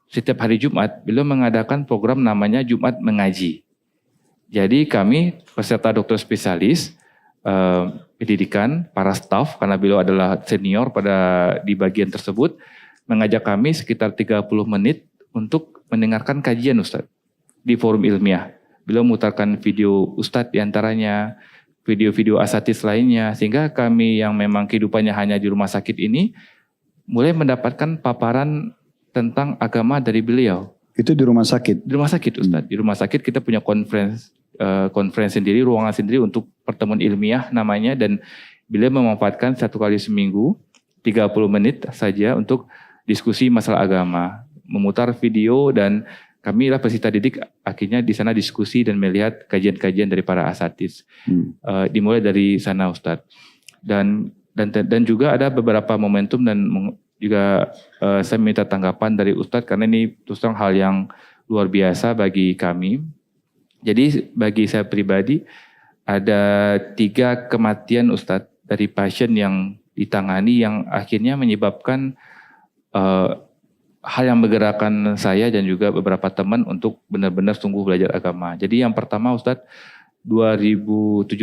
setiap hari Jumat beliau mengadakan program namanya Jumat Mengaji. Jadi kami peserta dokter spesialis, pendidikan, para staf, karena beliau adalah senior di bagian tersebut, mengajak kami sekitar 30 menit untuk mendengarkan kajian Ustadz di forum ilmiah. Beliau memutarkan video Ustadz diantaranya, video-video asatis lainnya, sehingga kami yang memang kehidupannya hanya di rumah sakit ini, mulai mendapatkan paparan tentang agama dari beliau. Itu di rumah sakit? Di rumah sakit Ustadz. Di rumah sakit kita punya conference sendiri, ruangan sendiri untuk pertemuan ilmiah namanya, dan beliau memanfaatkan 1 kali seminggu 30 menit saja untuk diskusi masalah agama, memutar video dan kami lah peserta didik akhirnya di sana diskusi dan melihat kajian-kajian dari para asatiz. Dimulai dari sana Ustadz. Dan juga ada beberapa momentum dan juga saya minta tanggapan dari Ustadz karena ini terus terang hal yang luar biasa bagi kami. Jadi bagi saya pribadi ada 3 kematian Ustadz dari pasien yang ditangani yang akhirnya menyebabkan hal yang menggerakkan saya dan juga beberapa teman untuk benar-benar sungguh belajar agama. Jadi yang pertama Ustadz, 2017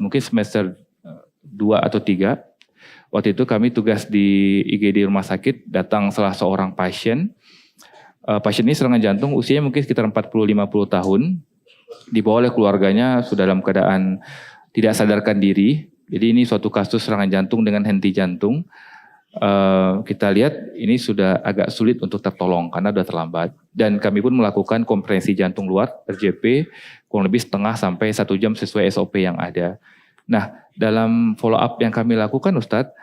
mungkin semester 2 atau 3, waktu itu kami tugas di IGD rumah sakit, datang salah seorang pasien. Pasien ini serangan jantung, usianya mungkin sekitar 40-50 tahun, dibawa oleh keluarganya sudah dalam keadaan tidak sadarkan diri. Jadi ini suatu kasus serangan jantung dengan henti jantung. Kita lihat ini sudah agak sulit untuk tertolong karena sudah terlambat. Dan kami pun melakukan kompresi jantung luar, RJP, kurang lebih setengah sampai 1 jam sesuai SOP yang ada. Nah, dalam follow up yang kami lakukan Ustadz,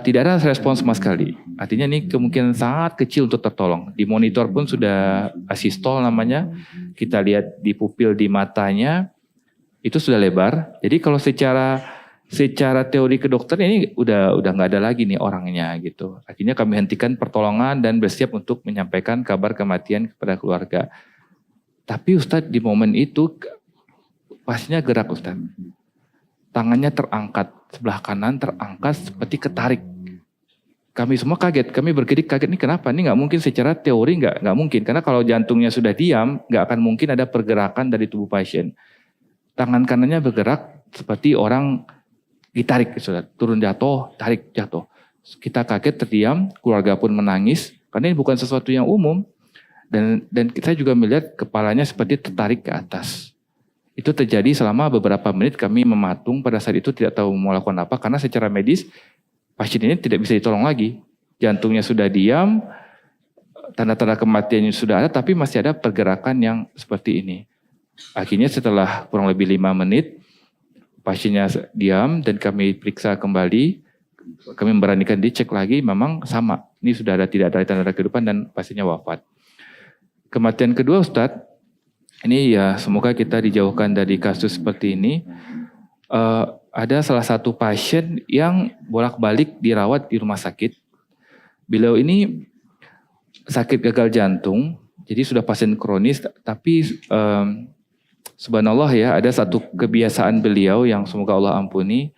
tidak ada respon sama sekali. Artinya ini kemungkinan sangat kecil untuk tertolong. Di monitor pun sudah asistol namanya. Kita lihat di pupil di matanya, itu sudah lebar. Jadi kalau secara teori kedokteran ini udah nggak ada lagi nih orangnya gitu. Akhirnya kami hentikan pertolongan dan bersiap untuk menyampaikan kabar kematian kepada keluarga. Tapi Ustadz di momen itu pasiennya gerak Ustadz. Tangannya terangkat, sebelah kanan terangkat seperti ketarik. Kami semua kaget, kami berkedip kaget ini kenapa? Ini nggak mungkin secara teori nggak mungkin. Karena kalau jantungnya sudah diam, nggak akan mungkin ada pergerakan dari tubuh pasien. Tangan kanannya bergerak seperti orang ditarik, saudara. Turun jatuh, tarik jatuh. Kita kaget, terdiam, keluarga pun menangis karena ini bukan sesuatu yang umum. Dan kita juga melihat kepalanya seperti tertarik ke atas. Itu terjadi selama beberapa menit, kami mematung pada saat itu tidak tahu mau lakukan apa karena secara medis pasien ini tidak bisa ditolong lagi. Jantungnya sudah diam, tanda-tanda kematiannya sudah ada tapi masih ada pergerakan yang seperti ini. Akhirnya setelah kurang lebih 5 menit, pasiennya diam dan kami periksa kembali. Kami memberanikan dicek lagi, memang sama. Ini sudah tidak ada tanda-tanda kehidupan dan pasiennya wafat. Kematian kedua Ustadz, ini ya semoga kita dijauhkan dari kasus seperti ini. Ada salah satu pasien yang bolak-balik dirawat di rumah sakit. Beliau ini sakit gagal jantung, jadi sudah pasien kronis, tapi subhanallah ya, ada satu kebiasaan beliau yang semoga Allah ampuni,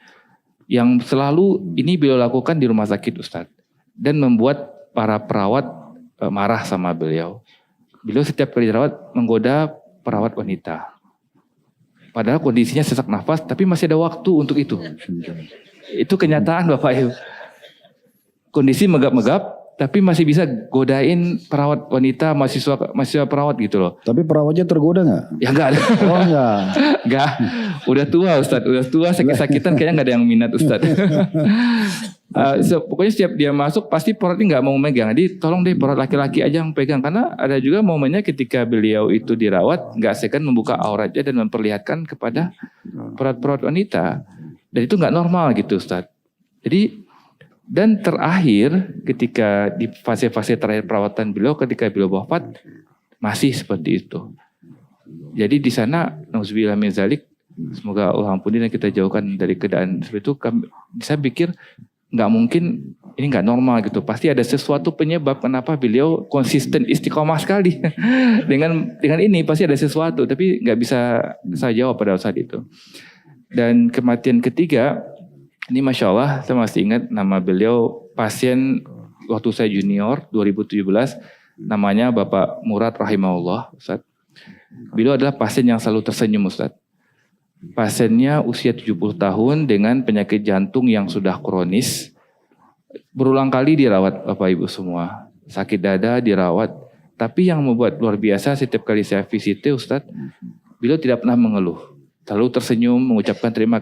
yang selalu ini beliau lakukan di rumah sakit Ustadz. Dan membuat para perawat marah sama beliau. Beliau setiap kali dirawat menggoda perawat wanita. Padahal kondisinya sesak nafas, tapi masih ada waktu untuk itu. Itu kenyataan Bapak Ibu. Kondisi megap-megap, tapi masih bisa godain perawat wanita, mahasiswa perawat gitu loh. Tapi perawatnya tergoda nggak? Ya nggak ada. Oh nggak. Nggak. Udah tua Ustadz, udah tua sakit-sakitan kayaknya nggak ada yang minat Ustadz. Pokoknya setiap dia masuk pasti perawatnya nggak mau megang. Jadi tolong deh perawat laki-laki aja yang pegang. Karena ada juga momennya ketika beliau itu dirawat, nggak segan membuka auratnya dan memperlihatkan kepada perawat-perawat wanita. Dan itu nggak normal gitu Ustadz. Jadi dan terakhir ketika di fase-fase terakhir perawatan beliau ketika beliau wafat masih seperti itu. Jadi di sana nauzubillah min zalik, semoga Allah ampuni dan kita jauhkan dari keadaan seperti itu. Saya pikir nggak mungkin, ini nggak normal gitu. Pasti ada sesuatu penyebab kenapa beliau konsisten istiqomah sekali dengan ini pasti ada sesuatu. Tapi nggak bisa saya jawab pada saat itu. Dan kematian ketiga. Ini Masya Allah, saya masih ingat nama beliau, pasien waktu saya junior 2017, namanya Bapak Murad rahimahullah, Ustaz. Beliau adalah pasien yang selalu tersenyum, Ustaz. Pasiennya usia 70 tahun dengan penyakit jantung yang sudah kronis. Berulang kali dirawat Bapak Ibu semua. Sakit dada dirawat. Tapi yang membuat luar biasa setiap kali saya visite Ustaz, beliau tidak pernah mengeluh. Selalu tersenyum, mengucapkan terima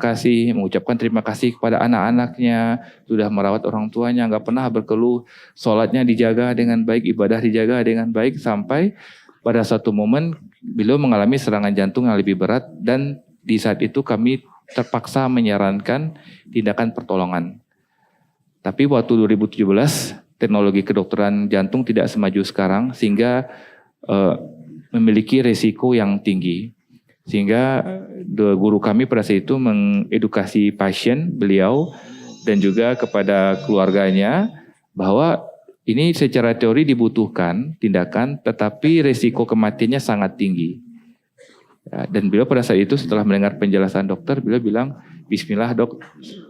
kasih kepada anak-anaknya, sudah merawat orang tuanya, nggak pernah berkeluh, sholatnya dijaga dengan baik, ibadah dijaga dengan baik, sampai pada suatu momen beliau mengalami serangan jantung yang lebih berat, dan di saat itu kami terpaksa menyarankan tindakan pertolongan. Tapi waktu 2017, teknologi kedokteran jantung tidak semaju sekarang sehingga memiliki risiko yang tinggi. Sehingga guru kami pada saat itu mengedukasi pasien beliau dan juga kepada keluarganya bahwa ini secara teori dibutuhkan tindakan tetapi risiko kematiannya sangat tinggi. Ya, dan beliau pada saat itu setelah mendengar penjelasan dokter, beliau bilang, "Bismillah dok,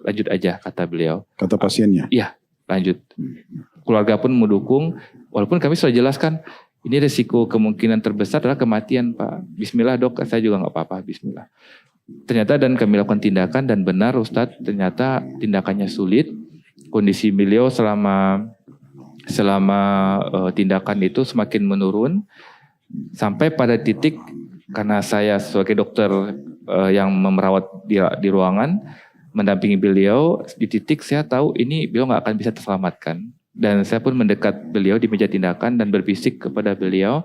lanjut aja," kata beliau. Kata pasiennya? Iya, lanjut. Keluarga pun mendukung, walaupun kami sudah jelaskan, ini risiko kemungkinan terbesar adalah kematian Pak. Bismillah dok, saya juga nggak apa-apa, bismillah. Ternyata dan kami lakukan tindakan dan benar Ustadz, ternyata tindakannya sulit. Kondisi beliau selama tindakan itu semakin menurun, sampai pada titik karena saya sebagai dokter yang merawat di ruangan, mendampingi beliau, di titik saya tahu ini beliau nggak akan bisa terselamatkan. Dan saya pun mendekat beliau di meja tindakan dan berbisik kepada beliau,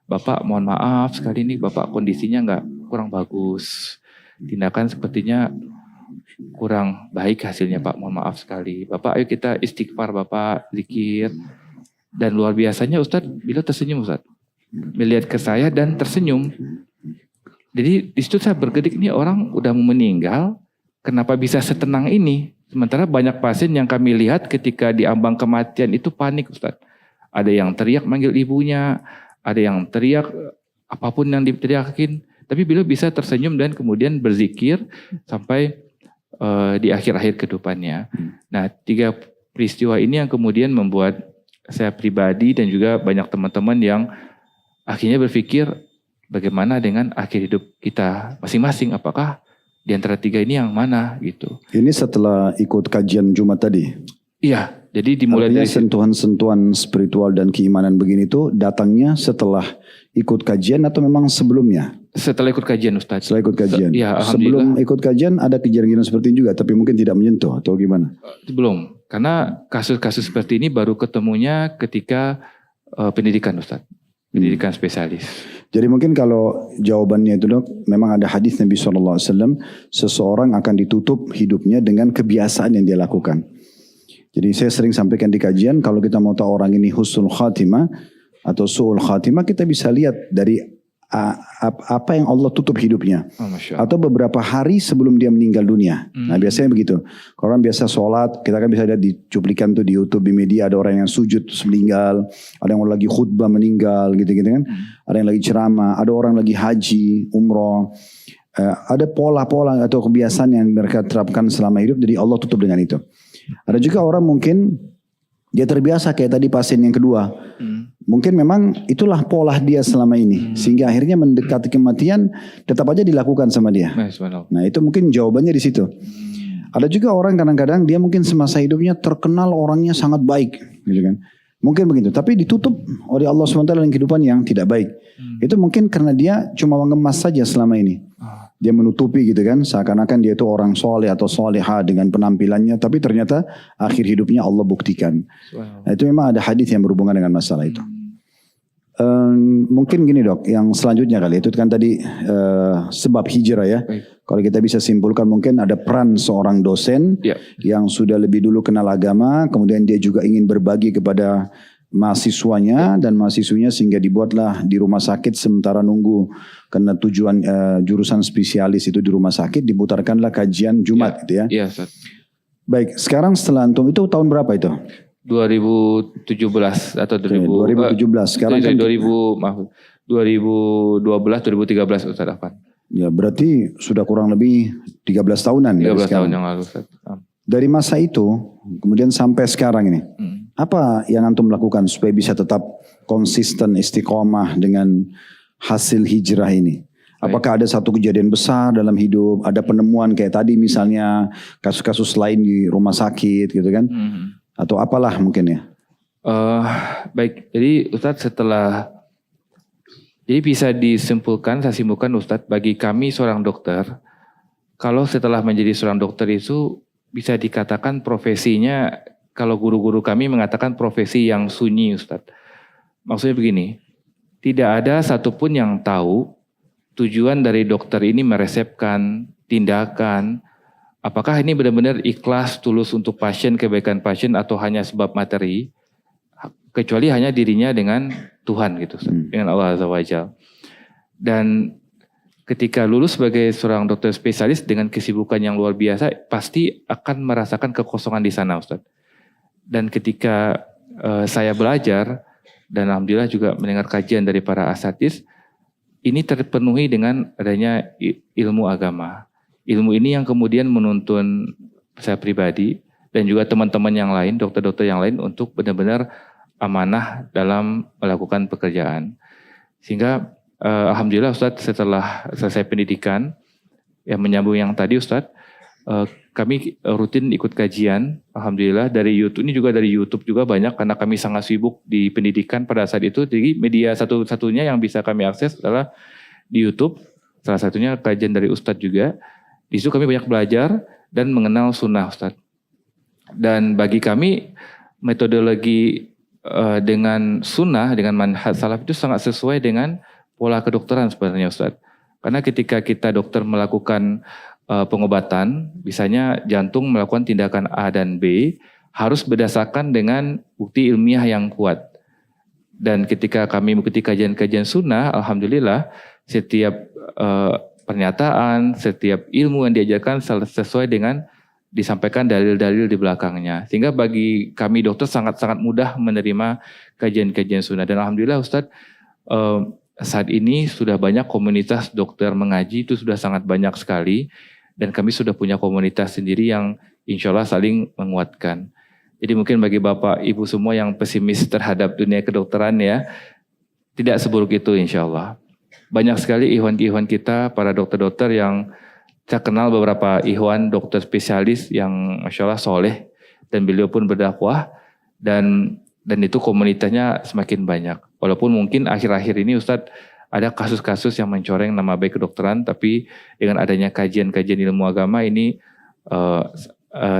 "Bapak mohon maaf sekali ini Bapak kondisinya kurang bagus. Tindakan sepertinya kurang baik hasilnya Pak, mohon maaf sekali. Bapak ayo kita istighfar Bapak, zikir." Dan luar biasanya Ustadz, beliau tersenyum Ustadz. Melihat ke saya dan tersenyum. Jadi di situ saya bergedik, ini orang udah mau meninggal, kenapa bisa setenang ini? Sementara banyak pasien yang kami lihat ketika di ambang kematian itu panik Ustadz. Ada yang teriak manggil ibunya, ada yang teriak apapun yang diteriakin. Tapi beliau bisa tersenyum dan kemudian berzikir sampai di akhir-akhir kehidupannya. Nah 3 peristiwa ini yang kemudian membuat saya pribadi dan juga banyak teman-teman yang akhirnya berpikir bagaimana dengan akhir hidup kita masing-masing, apakah di antara 3 ini yang mana gitu. Ini setelah ikut kajian Jumat tadi? Iya, jadi dimulai artinya dari sentuhan-sentuhan spiritual dan keimanan begini itu datangnya setelah ikut kajian atau memang sebelumnya? Setelah ikut kajian Ustaz. Setelah ikut kajian? Ya, sebelum ikut kajian ada kejadian seperti ini juga tapi mungkin tidak menyentuh atau gimana? Belum, karena kasus-kasus seperti ini baru ketemunya ketika pendidikan Ustaz. Pendidikan spesialis. Jadi mungkin kalau jawabannya itu dok, memang ada hadis Nabi SAW, seseorang akan ditutup hidupnya dengan kebiasaan yang dia lakukan. Jadi saya sering sampaikan di kajian, kalau kita mau tahu orang ini husnul khatimah atau su'ul khatimah, kita bisa lihat dari apa yang Allah tutup hidupnya. Atau beberapa hari sebelum dia meninggal dunia. Nah biasanya begitu. Kalau orang biasa sholat, kita kan bisa lihat di cuplikan tuh di YouTube, di media ada orang yang sujud terus meninggal. Ada yang lagi khutbah meninggal gitu-gitu kan. Ada yang lagi ceramah, ada orang lagi haji, umroh. Ada pola-pola atau kebiasaan yang mereka terapkan selama hidup, jadi Allah tutup dengan itu. Ada juga orang mungkin dia terbiasa kayak tadi pasien yang kedua. Mungkin memang itulah pola dia selama ini. Sehingga akhirnya mendekati kematian tetap aja dilakukan sama dia. Nah itu mungkin jawabannya di situ. Ada juga orang kadang-kadang dia mungkin semasa hidupnya terkenal orangnya sangat baik. Gitu kan. Mungkin begitu. Tapi ditutup oleh Allah SWT dengan kehidupan yang tidak baik. Itu mungkin karena dia cuma mengemas saja selama ini. Dia menutupi gitu kan. Seakan-akan dia itu orang soleh atau soleha dengan penampilannya. Tapi ternyata akhir hidupnya Allah buktikan. Nah, itu memang ada hadis yang berhubungan dengan masalah itu. Mungkin gini dok, yang selanjutnya kali itu kan tadi sebab hijrah ya. Kalau kita bisa simpulkan mungkin ada peran seorang dosen yang sudah lebih dulu kenal agama, kemudian dia juga ingin berbagi kepada mahasiswanya dan mahasiswinya sehingga dibuatlah di rumah sakit sementara nunggu karena tujuan jurusan spesialis itu di rumah sakit diputarkanlah kajian Jumat gitu ya. Iya, Baik, sekarang setelah antum itu tahun berapa itu? 2017 atau 2017 sekarang kan 2012 2013 Ustaz Afan. Ya berarti sudah kurang lebih 13 tahunan 13 tahun yang lalu Ustaz. Dari masa itu kemudian sampai sekarang ini apa yang antum lakukan supaya bisa tetap konsisten istiqomah dengan hasil hijrah ini? Apakah ada satu kejadian besar dalam hidup, ada penemuan kayak tadi misalnya kasus-kasus lain di rumah sakit gitu kan? Atau apalah mungkin ya? Baik, jadi Ustadz jadi bisa saya simpulkan Ustadz, bagi kami seorang dokter, kalau setelah menjadi seorang dokter itu bisa dikatakan profesinya, kalau guru-guru kami mengatakan profesi yang sunyi Ustadz. Maksudnya begini, tidak ada satupun yang tahu tujuan dari dokter ini meresepkan tindakan, apakah ini benar-benar ikhlas, tulus untuk pasien, kebaikan pasien, atau hanya sebab materi? kecuali hanya dirinya dengan Tuhan gitu, Ustaz, dengan Allah Azza wa Jalla. Dan ketika lulus sebagai seorang dokter spesialis dengan kesibukan yang luar biasa, pasti akan merasakan kekosongan di sana, Ustaz. Dan ketika saya belajar dan alhamdulillah juga mendengar kajian dari para asatidz, ini terpenuhi dengan adanya ilmu agama. Ilmu ini yang kemudian menuntun saya pribadi dan juga teman-teman yang lain, dokter-dokter yang lain untuk benar-benar amanah dalam melakukan pekerjaan. Sehingga alhamdulillah Ustadz, setelah selesai pendidikan, yang menyambung yang tadi Ustadz, kami rutin ikut kajian, alhamdulillah dari YouTube, ini juga dari YouTube juga banyak karena kami sangat sibuk di pendidikan pada saat itu. Jadi media satu-satunya yang bisa kami akses adalah di YouTube, salah satunya kajian dari Ustadz juga. Di situ kami banyak belajar dan mengenal sunnah Ustadz. Dan bagi kami metodologi dengan sunnah, dengan manhaj salaf itu sangat sesuai dengan pola kedokteran sebenarnya Ustadz. Karena ketika kita dokter melakukan pengobatan, misalnya jantung melakukan tindakan A dan B, harus berdasarkan dengan bukti ilmiah yang kuat. Dan ketika kami mengikuti kajian-kajian sunnah, alhamdulillah setiap pernyataan, setiap ilmu yang diajarkan sesuai dengan disampaikan dalil-dalil di belakangnya. Sehingga bagi kami dokter sangat-sangat mudah menerima kajian-kajian sunnah. Dan alhamdulillah Ustadz, saat ini sudah banyak komunitas dokter mengaji, itu sudah sangat banyak sekali. Dan kami sudah punya komunitas sendiri yang insya Allah saling menguatkan. Jadi mungkin bagi Bapak Ibu semua yang pesimis terhadap dunia kedokteran ya, tidak seburuk itu insya Allah. Banyak sekali ikhwan-ikhwan kita, para dokter-dokter yang saya kenal beberapa ikhwan dokter spesialis yang masya Allah soleh. Dan beliau pun berdakwah dan itu komunitasnya semakin banyak. Walaupun mungkin akhir-akhir ini Ustadz ada kasus-kasus yang mencoreng nama baik kedokteran, tapi dengan adanya kajian-kajian ilmu agama ini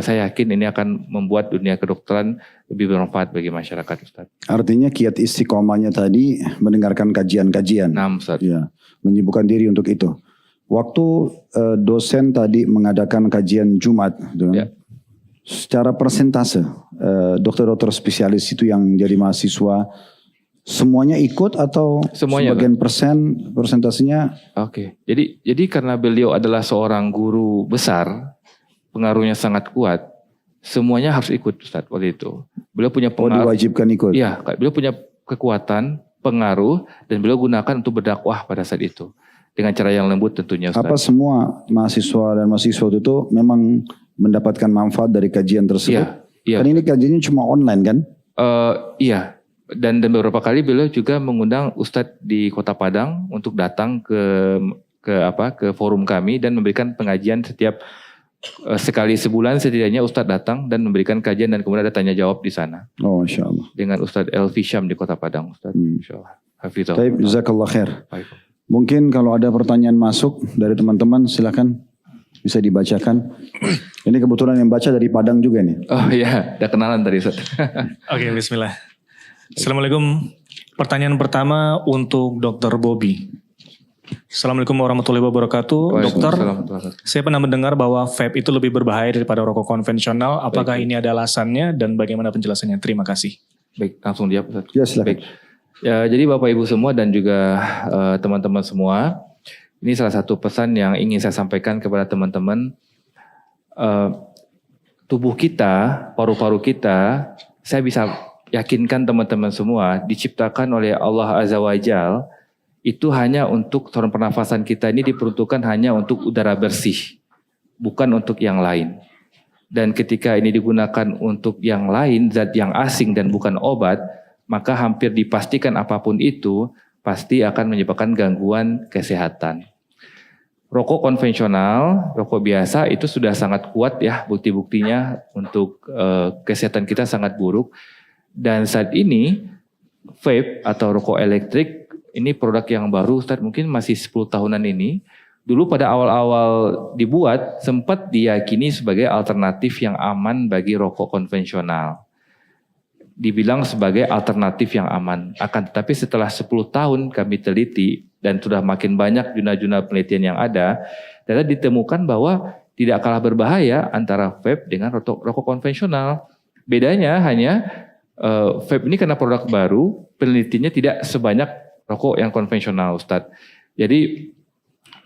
saya yakin ini akan membuat dunia kedokteran lebih bermanfaat bagi masyarakat Ustadz. Artinya kiat istiqomahnya tadi mendengarkan kajian-kajian. Nah, Ustadz. Ya, menyibukkan diri untuk itu. Waktu dosen tadi mengadakan kajian Jumat, gitu, ya. Secara persentase dokter-dokter spesialis itu yang jadi mahasiswa semuanya ikut atau semuanya, sebagian persentasenya? Oke. Jadi karena beliau adalah seorang guru besar, pengaruhnya sangat kuat. Semuanya harus ikut Ustadz waktu itu. Beliau punya pengaruh. Oh, diwajibkan ikut. Iya, beliau punya kekuatan, pengaruh dan beliau gunakan untuk berdakwah pada saat itu. Dengan cara yang lembut tentunya Ustadz. Apa semua mahasiswa dan mahasiswa itu memang mendapatkan manfaat dari kajian tersebut? Iya. Kan ini kajiannya cuma online kan? Iya. Dan beberapa kali beliau juga mengundang Ustadz di Kota Padang untuk datang ke forum kami dan memberikan pengajian setiap sekali sebulan setidaknya Ustadz datang dan memberikan kajian dan kemudian ada tanya jawab di sana. Oh, Masya Allah. Dengan Ustadz Elvi Syam di Kota Padang, Ustadz. Insya Allah. Hafizahullah. Baik, jazakallah khair. Baik. Mungkin kalau ada pertanyaan masuk dari teman-teman silakan bisa dibacakan. Ini kebetulan yang baca dari Padang juga nih. Oh iya, udah kenalan tadi Ustadz. Oke, bismillah. Assalamualaikum. Pertanyaan pertama untuk Dr. Bobby. Assalamualaikum warahmatullahi wabarakatuh. Dokter, saya pernah mendengar bahwa vape itu lebih berbahaya daripada rokok konvensional. Apakah ini ada alasannya dan bagaimana penjelasannya? Terima kasih. Baik, langsung jawab Ustadz. Ya, silakan. Baik. Ya, jadi Bapak Ibu semua dan juga teman-teman semua, ini salah satu pesan yang ingin saya sampaikan kepada teman-teman. Tubuh kita, paru-paru kita, saya bisa yakinkan teman-teman semua diciptakan oleh Allah Azza wa Jalla itu hanya untuk saluran pernafasan kita ini diperuntukkan hanya untuk udara bersih, bukan untuk yang lain. Dan ketika ini digunakan untuk yang lain, zat yang asing dan bukan obat, maka hampir dipastikan apapun itu pasti akan menyebabkan gangguan kesehatan. Rokok konvensional, rokok biasa itu sudah sangat kuat ya bukti-buktinya untuk kesehatan kita sangat buruk. Dan saat ini vape atau rokok elektrik ini produk yang baru Ustadz, mungkin masih 10 tahunan ini. Dulu pada awal-awal dibuat sempat diyakini sebagai alternatif yang aman bagi rokok konvensional. Dibilang sebagai alternatif yang aman. Akan tetapi setelah 10 tahun kami teliti dan sudah makin banyak jurnal-jurnal penelitian yang ada, ternyata ditemukan bahwa tidak kalah berbahaya antara vape dengan rokok konvensional. Bedanya hanya vape ini karena produk baru, penelitiannya tidak sebanyak rokok yang konvensional, Ustadz. Jadi,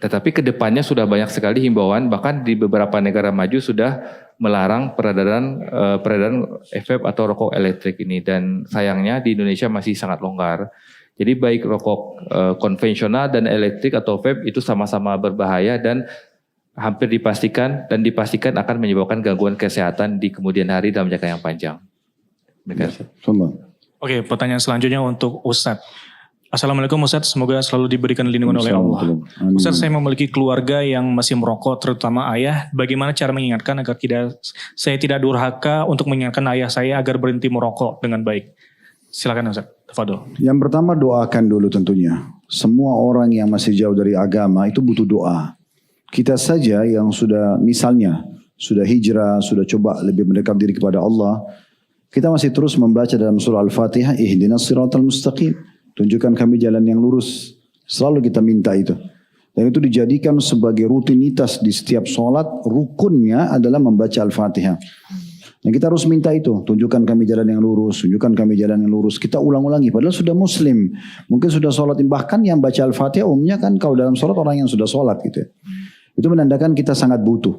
tetapi kedepannya sudah banyak sekali himbauan, bahkan di beberapa negara maju sudah melarang peredaran vape atau rokok elektrik ini. Dan sayangnya di Indonesia masih sangat longgar. Jadi baik rokok konvensional dan elektrik atau vape itu sama-sama berbahaya dan hampir dipastikan akan menyebabkan gangguan kesehatan di kemudian hari dalam jangka yang panjang. Oke, pertanyaan selanjutnya untuk Ustadz. Assalamualaikum Ustadz, semoga selalu diberikan lindungan oleh Allah. Ustadz, saya memiliki keluarga yang masih merokok, terutama ayah. Bagaimana cara mengingatkan agar saya tidak durhaka untuk mengingatkan ayah saya agar berhenti merokok dengan baik? Silakan Ustadz, tafadhol. Yang pertama doakan dulu tentunya. Semua orang yang masih jauh dari agama itu butuh doa. Kita saja yang sudah misalnya sudah hijrah, sudah coba lebih mendekat diri kepada Allah, kita masih terus membaca dalam surah Al-Fatihah, ihdinas siratal mustaqim, tunjukkan kami jalan yang lurus. Selalu kita minta itu. Dan itu dijadikan sebagai rutinitas di setiap sholat, rukunnya adalah membaca Al-Fatihah. Dan kita harus minta itu, tunjukkan kami jalan yang lurus, tunjukkan kami jalan yang lurus. Kita ulang-ulangi, padahal sudah muslim. Mungkin sudah sholat, bahkan yang baca Al-Fatihah umumnya kan kalau dalam sholat orang yang sudah sholat gitu ya. Itu menandakan kita sangat butuh.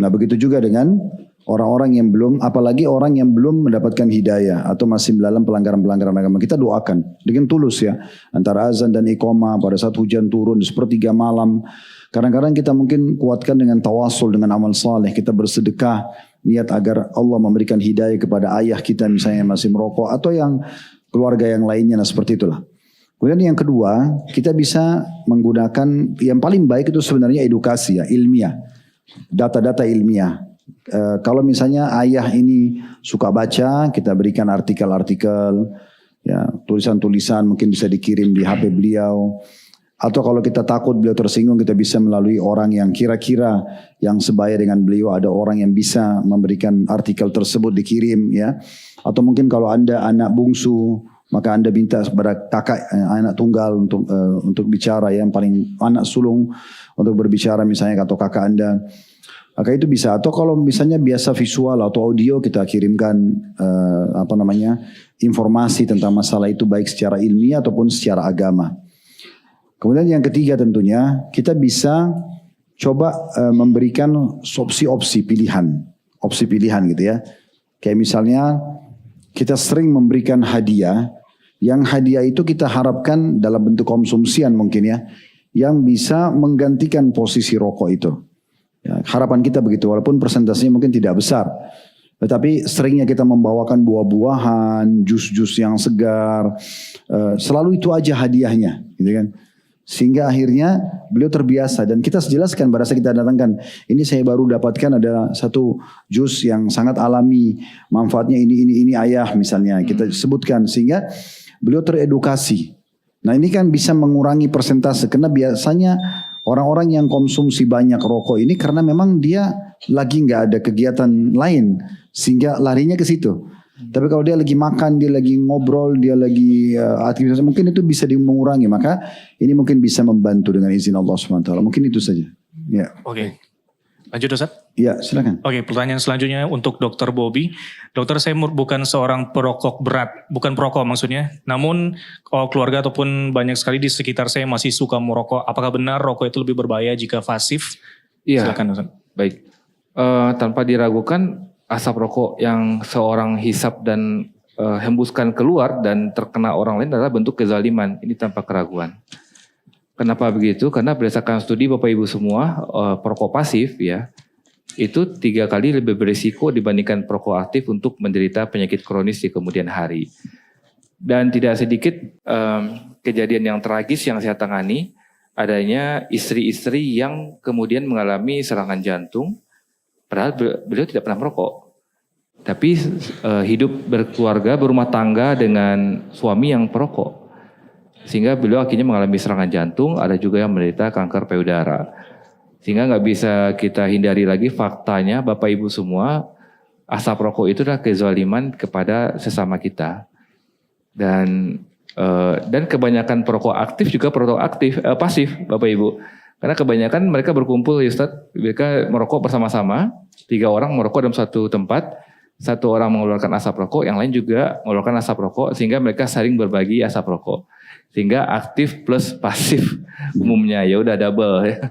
Nah begitu juga dengan orang-orang yang belum, apalagi orang yang belum mendapatkan hidayah atau masih dalam pelanggaran-pelanggaran agama. Kita doakan dengan tulus ya. Antara azan dan iqamah pada saat hujan turun di sepertiga malam. Kadang-kadang kita mungkin kuatkan dengan tawasul, dengan amal saleh. Kita bersedekah, niat agar Allah memberikan hidayah kepada ayah kita misalnya yang masih merokok. Atau yang keluarga yang lainnya, nah seperti itulah. Kemudian yang kedua, kita bisa menggunakan, yang paling baik itu sebenarnya edukasi ya, ilmiah. Data-data ilmiah. Kalau misalnya ayah ini suka baca, kita berikan artikel-artikel, ya, tulisan-tulisan mungkin bisa dikirim di HP beliau. Atau kalau kita takut beliau tersinggung, kita bisa melalui orang yang kira-kira yang sebaya dengan beliau, ada orang yang bisa memberikan artikel tersebut dikirim, ya. Atau mungkin kalau Anda anak bungsu, maka Anda minta kepada kakak anak tunggal untuk bicara, yang paling anak sulung untuk berbicara misalnya, atau kakak Anda. Maka itu bisa. Atau kalau misalnya biasa visual atau audio, kita kirimkan informasi tentang masalah itu baik secara ilmiah ataupun secara agama. Kemudian yang ketiga tentunya kita bisa coba memberikan opsi pilihan gitu ya. Kayak misalnya kita sering memberikan hadiah, yang hadiah itu kita harapkan dalam bentuk konsumsian mungkin ya, yang bisa menggantikan posisi rokok itu. Ya, harapan kita begitu, walaupun persentasenya mungkin tidak besar. Tetapi seringnya kita membawakan buah-buahan, jus-jus yang segar, selalu itu aja hadiahnya, gitu kan. Sehingga akhirnya beliau terbiasa, dan kita jelaskan pada saat kita datangkan, ini saya baru dapatkan ada satu jus yang sangat alami, manfaatnya ini ayah misalnya, kita sebutkan sehingga beliau teredukasi. Nah ini kan bisa mengurangi persentase, karena biasanya orang-orang yang konsumsi banyak rokok ini karena memang dia lagi nggak ada kegiatan lain, sehingga larinya ke situ. Tapi kalau dia lagi makan, dia lagi ngobrol, dia lagi aktivitas, mungkin itu bisa mengurangi. Maka ini mungkin bisa membantu dengan izin Allah SWT. Mungkin itu saja. Ya. Oke. Lanjut Ustaz? Ya, silakan. Oke, pertanyaan selanjutnya untuk Dr. Bobby. Dokter, saya bukan seorang perokok berat, bukan perokok maksudnya. Namun keluarga ataupun banyak sekali di sekitar saya masih suka merokok. Apakah benar rokok itu lebih berbahaya jika pasif? Iya. Silakan Ustaz. Baik. Tanpa diragukan, asap rokok yang seorang hisap dan hembuskan keluar dan terkena orang lain adalah bentuk kezaliman. Ini tanpa keraguan. Kenapa begitu? Karena berdasarkan studi Bapak Ibu semua, perokok pasif ya, itu 3 kali lebih berisiko dibandingkan perokok aktif untuk menderita penyakit kronis di kemudian hari. Dan tidak sedikit kejadian yang tragis yang saya tangani, adanya istri-istri yang kemudian mengalami serangan jantung, padahal beliau tidak pernah merokok. Tapi hidup berkeluarga, berumah tangga dengan suami yang perokok. Sehingga beliau akhirnya mengalami serangan jantung, ada juga yang menderita kanker payudara. Sehingga nggak bisa kita hindari lagi faktanya Bapak Ibu semua, asap rokok itu adalah kezaliman kepada sesama kita. Dan kebanyakan perokok aktif juga perokok pasif Bapak Ibu. Karena kebanyakan mereka berkumpul ya Ustaz, mereka merokok bersama-sama, 3 orang merokok dalam satu tempat, satu orang mengeluarkan asap rokok, yang lain juga mengeluarkan asap rokok, sehingga mereka saling berbagi asap rokok, sehingga aktif plus pasif umumnya ya udah double ya.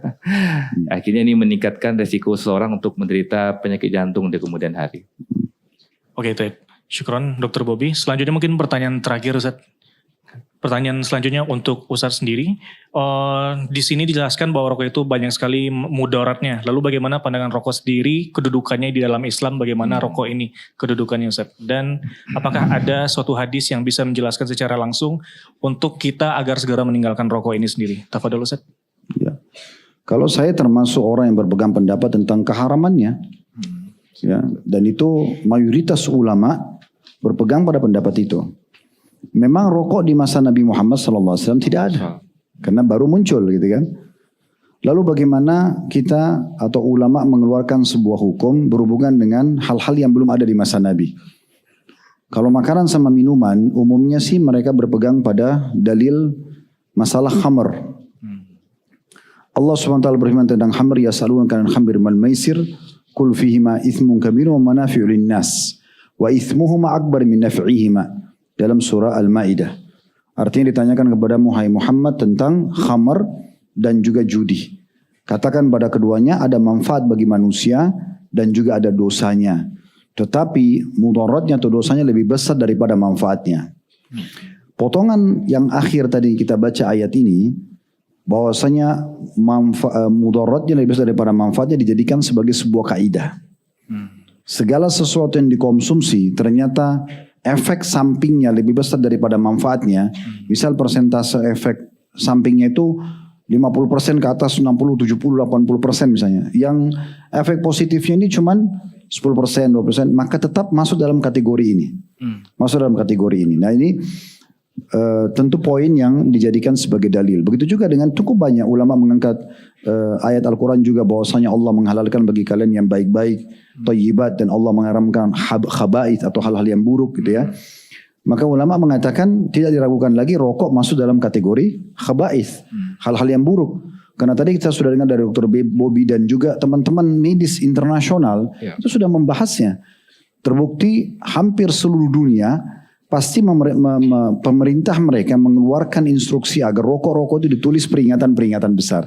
Akhirnya ini meningkatkan resiko seseorang untuk menderita penyakit jantung di kemudian hari. Oke, Ted. Syukron, Dr. Bobby. Selanjutnya mungkin pertanyaan terakhir, Ustaz. Pertanyaan selanjutnya untuk Ustaz sendiri. Di sini dijelaskan bahwa rokok itu banyak sekali mudaratnya. Lalu bagaimana pandangan rokok sendiri, kedudukannya di dalam Islam, bagaimana rokok ini kedudukannya, Ustaz? Dan apakah ada suatu hadis yang bisa menjelaskan secara langsung untuk kita agar segera meninggalkan rokok ini sendiri? Tafadhol, Ustaz. Ya. Kalau saya termasuk orang yang berpegang pendapat tentang keharamannya, ya, dan itu mayoritas ulama berpegang pada pendapat itu. Memang rokok di masa Nabi Muhammad SAW tidak ada. Karena baru muncul gitu kan. Lalu bagaimana kita atau ulama mengeluarkan sebuah hukum berhubungan dengan hal-hal yang belum ada di masa Nabi. Kalau makanan sama minuman, umumnya sih mereka berpegang pada dalil masalah khamr. Allah SWT berfirman tentang khamr, yasalunaka 'anil khamri wal maisir, qul fihima ithmun kabirun wa manafi'u lin-nas wa ithmuhuma akbar min naf'ihima. Dalam surah Al-Ma'idah. Artinya ditanyakan kepada Muhammad tentang khamar dan juga judi. Katakan pada keduanya ada manfaat bagi manusia dan juga ada dosanya. Tetapi mudaratnya atau dosanya lebih besar daripada manfaatnya. Potongan yang akhir tadi kita baca ayat ini, bahwasanya mudaratnya lebih besar daripada manfaatnya dijadikan sebagai sebuah kaidah. Segala sesuatu yang dikonsumsi ternyata efek sampingnya lebih besar daripada manfaatnya. Misal persentase efek sampingnya itu 50% ke atas, 60, 70, 80% misalnya. Yang efek positifnya ini cuman 10%, 20%, maka tetap masuk dalam kategori ini. Masuk dalam kategori ini. Nah ini tentu poin yang dijadikan sebagai dalil. Begitu juga dengan cukup banyak ulama mengangkat ayat Al-Quran juga bahwasanya Allah menghalalkan bagi kalian yang baik-baik, thayyibat, dan Allah mengharamkan khaba'ith atau hal-hal yang buruk gitu ya. Maka ulama mengatakan tidak diragukan lagi rokok masuk dalam kategori khaba'ith, hal-hal yang buruk. Karena tadi kita sudah dengar dari Dr. Bobby dan juga teman-teman medis internasional itu sudah membahasnya. Terbukti hampir seluruh dunia pasti pemerintah mereka mengeluarkan instruksi agar rokok-rokok itu ditulis peringatan-peringatan besar.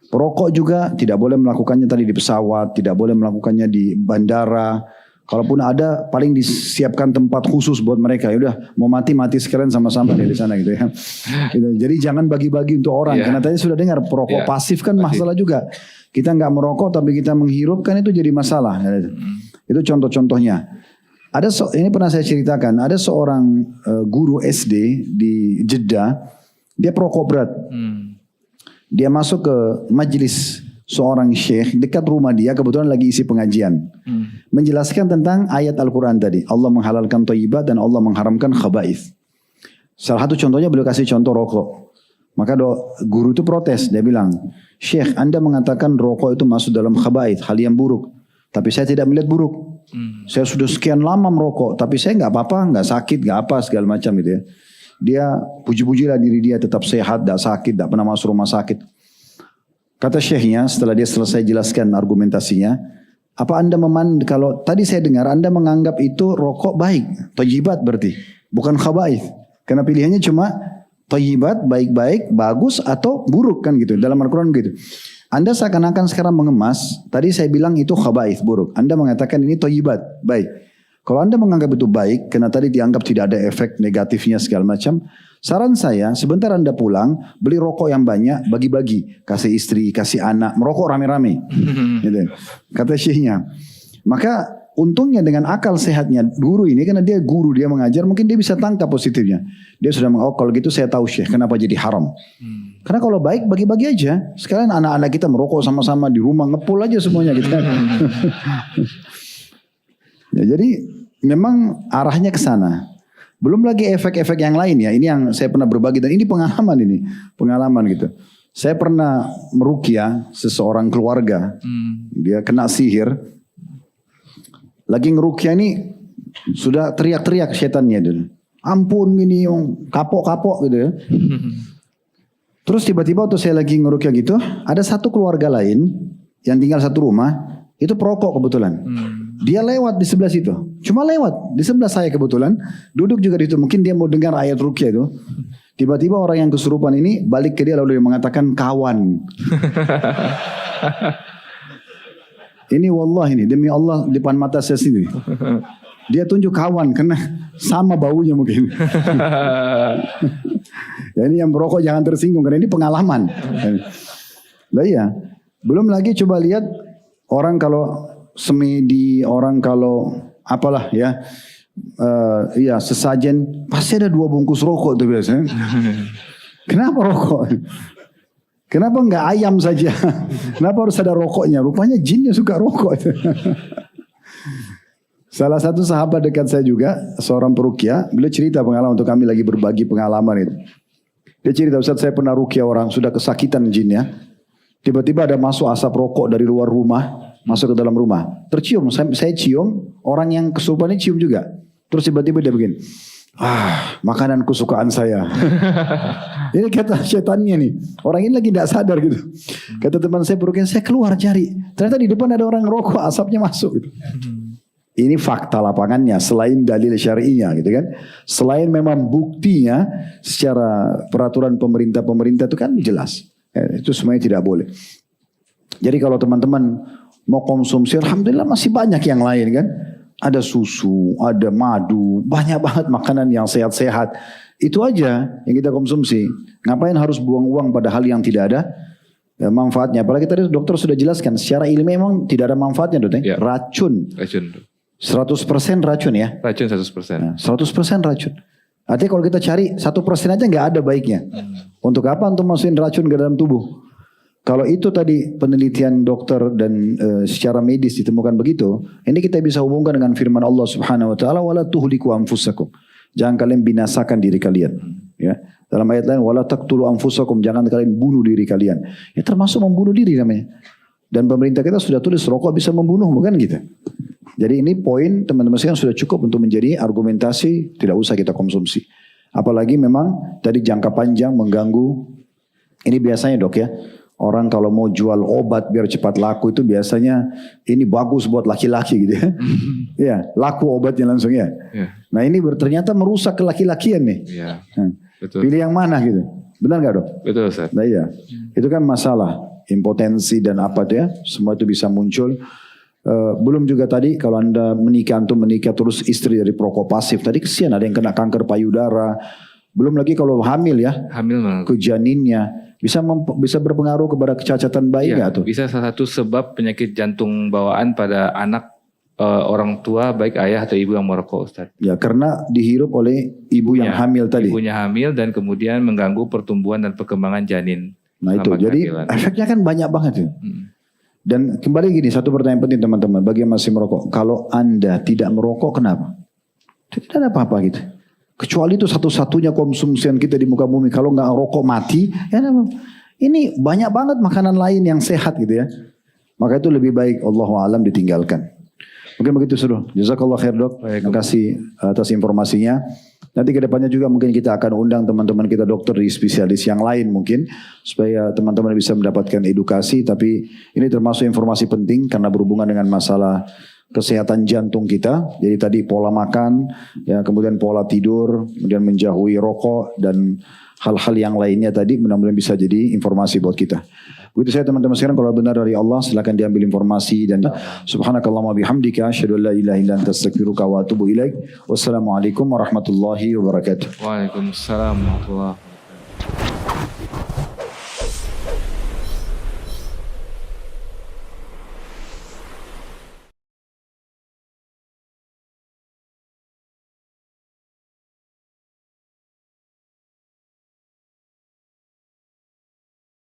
Perokok juga tidak boleh melakukannya tadi di pesawat, tidak boleh melakukannya di bandara. Kalaupun ada, paling disiapkan tempat khusus buat mereka. Ya udah, mau mati sekalian sama-sama di sana gitu ya. Jadi jangan bagi-bagi untuk orang. Karena tadi sudah dengar perokok pasif kan masalah juga. Kita nggak merokok tapi kita menghirup kan itu jadi masalah. Itu contoh-contohnya. Ini pernah saya ceritakan, ada seorang guru SD di Jeddah, dia perokok berat. Dia masuk ke majelis seorang syekh dekat rumah dia, kebetulan lagi isi pengajian. Menjelaskan tentang ayat Al-Quran tadi. Allah menghalalkan thayyibat dan Allah mengharamkan khaba'ith. Salah satu contohnya beliau kasih contoh rokok. Maka guru itu protes, dia bilang, Syekh, Anda mengatakan rokok itu masuk dalam khaba'ith, hal yang buruk. Tapi saya tidak melihat buruk. Saya sudah sekian lama merokok, tapi saya nggak apa-apa, nggak sakit, nggak apa segala macam gitu ya. Dia puji-pujilah diri dia tetap sehat, tidak sakit, tidak pernah masuk rumah sakit. Kata syekhnya setelah dia selesai jelaskan argumentasinya, apa Anda kalau tadi saya dengar Anda menganggap itu rokok baik, thayyibat berarti, bukan khaba'ith. Karena pilihannya cuma thayyibat, baik-baik, bagus atau buruk kan gitu. Dalam Al-Quran gitu. Anda seakan-akan sekarang mengemas, tadi saya bilang itu khaba'ith, buruk. Anda mengatakan ini thayyibat, baik. Kalau Anda menganggap itu baik, karena tadi dianggap tidak ada efek negatifnya segala macam, saran saya, sebentar Anda pulang, beli rokok yang banyak, bagi-bagi. Kasih istri, kasih anak, merokok rame-rame. Gitu. Kata syekhnya. Maka untungnya dengan akal sehatnya guru ini, karena dia guru, dia mengajar, mungkin dia bisa tangkap positifnya. Dia sudah kalau gitu saya tahu syekh, kenapa jadi haram. Karena kalau baik bagi-bagi aja. Sekalian anak-anak kita merokok sama-sama di rumah, ngepul aja semuanya gitu kan. Ya, jadi memang arahnya ke sana. Belum lagi efek-efek yang lain ya. Ini yang saya pernah berbagi dan ini pengalaman gitu. Saya pernah meruqyah seseorang keluarga. Dia kena sihir. Lagi ngeruqyah ini sudah teriak-teriak setannya dulu. Ampun gini, kapok-kapok gitu ya. Terus tiba-tiba waktu saya lagi ngeruqyah gitu, ada satu keluarga lain yang tinggal satu rumah, itu perokok kebetulan. Dia lewat di sebelah situ. Cuma lewat di sebelah saya kebetulan. Duduk juga di situ. Mungkin dia mau dengar ayat ruqyah itu. Tiba-tiba orang yang kesurupan ini balik ke dia lalu dia mengatakan kawan. Ini wallah ini demi Allah depan mata saya sendiri. Dia tunjuk kawan karena sama baunya mungkin. Ya ini yang merokok jangan tersinggung karena ini pengalaman. Lah iya. Belum lagi coba lihat orang kalau semedi, orang kalau apalah ya. Iya sesajen pasti ada 2 bungkus rokok tuh biasanya. Kenapa rokok? Kenapa enggak ayam saja? Kenapa harus ada rokoknya? Rupanya jinnya suka rokok. Salah satu sahabat dekat saya juga, seorang peruqyah, beliau cerita pengalaman untuk kami lagi berbagi pengalaman itu. Dia cerita, Ustaz saya pernah ruqyah orang sudah kesakitan jinnya. Tiba-tiba ada masuk asap rokok dari luar rumah, masuk ke dalam rumah. Tercium, saya cium, orang yang kesurupan ini cium juga. Terus tiba-tiba dia begini, makanan kesukaan saya. Ini kata setannya nih. Orang ini lagi tidak sadar gitu. Kata teman saya peruqyah, saya keluar cari. Ternyata di depan ada orang rokok, asapnya masuk gitu. Ini fakta lapangannya selain dalil syar'inya gitu kan. Selain memang buktinya secara peraturan pemerintah itu kan jelas. Itu semuanya tidak boleh. Jadi kalau teman-teman mau konsumsi, alhamdulillah masih banyak yang lain kan. Ada susu, ada madu, banyak banget makanan yang sehat-sehat. Itu aja yang kita konsumsi. Ngapain harus buang uang pada hal yang tidak ada manfaatnya. Apalagi tadi dokter sudah jelaskan, secara ilmiah memang tidak ada manfaatnya dokter. Ya. Racun. 100% racun ya. Racun 100%. Nah, 100% racun. Artinya kalau kita cari 1% aja nggak ada baiknya. Untuk apa? Untuk masukin racun ke dalam tubuh. Kalau itu tadi penelitian dokter dan secara medis ditemukan begitu, ini kita bisa hubungkan dengan firman Allah Subhanahu wa taala, wala tuhliku anfusakum. Jangan kalian binasakan diri kalian, ya. Dalam ayat lain, wala taqtulu anfusakum, jangan kalian bunuh diri kalian. Ya termasuk membunuh diri namanya. Dan pemerintah kita sudah tulis rokok bisa membunuh, bukan gitu. Jadi ini poin teman-teman sekalian sudah cukup untuk menjadi argumentasi tidak usah kita konsumsi. Apalagi memang tadi jangka panjang mengganggu. Ini biasanya dok ya. Orang kalau mau jual obat biar cepat laku itu biasanya ini bagus buat laki-laki gitu ya. Ya, laku obatnya langsung ya. Nah ini ternyata merusak kelaki-lakian nih. Iya. Betul. Pilih yang mana gitu. Benar gak dok? Betul Ustaz. Nah iya. Itu kan masalah. Impotensi dan apa dia. Semua itu bisa muncul. Belum juga tadi kalau anda menikah terus istri dari perokok pasif. Tadi kesian ada yang kena kanker payudara. Belum lagi kalau hamil ya. Hamil ke janinnya. Bisa berpengaruh kepada kecacatan bayi nggak tuh? Bisa salah satu sebab penyakit jantung bawaan pada anak orang tua baik ayah atau ibu yang merokok Ustaz. Ya karena dihirup oleh ibu yang hamil tadi. Ibunya hamil dan kemudian mengganggu pertumbuhan dan perkembangan janin. Nah itu jadi efeknya kan banyak banget ya. Dan kembali gini satu pertanyaan penting teman-teman bagi yang masih merokok. Kalau anda tidak merokok kenapa? Tidak ada apa-apa gitu. Kecuali itu satu-satunya konsumsian kita di muka bumi. Kalau nggak rokok mati, ya ini banyak banget makanan lain yang sehat gitu ya. Maka itu lebih baik Allahu a'lam ditinggalkan. Mungkin begitu sudah. Jazakallah khair dok. Terima kasih atas informasinya. Nanti kedepannya juga mungkin kita akan undang teman-teman kita dokter di spesialis yang lain mungkin. Supaya teman-teman bisa mendapatkan edukasi. Tapi ini termasuk informasi penting karena berhubungan dengan masalah kesehatan jantung kita. Jadi tadi pola makan, ya kemudian pola tidur, kemudian menjauhi rokok dan hal-hal yang lainnya tadi mudah-mudahan bisa jadi informasi buat kita. Begitu saya teman-teman sekarang kalau benar dari Allah silakan diambil informasi dan subhanakallahumma bihamdika asyhadu an la ilaha illa anta astaghfiruka wa atubu ilaik. Wassalamualaikum warahmatullahi wabarakatuh. Waalaikumsalam warahmatullahi wabarakatuh.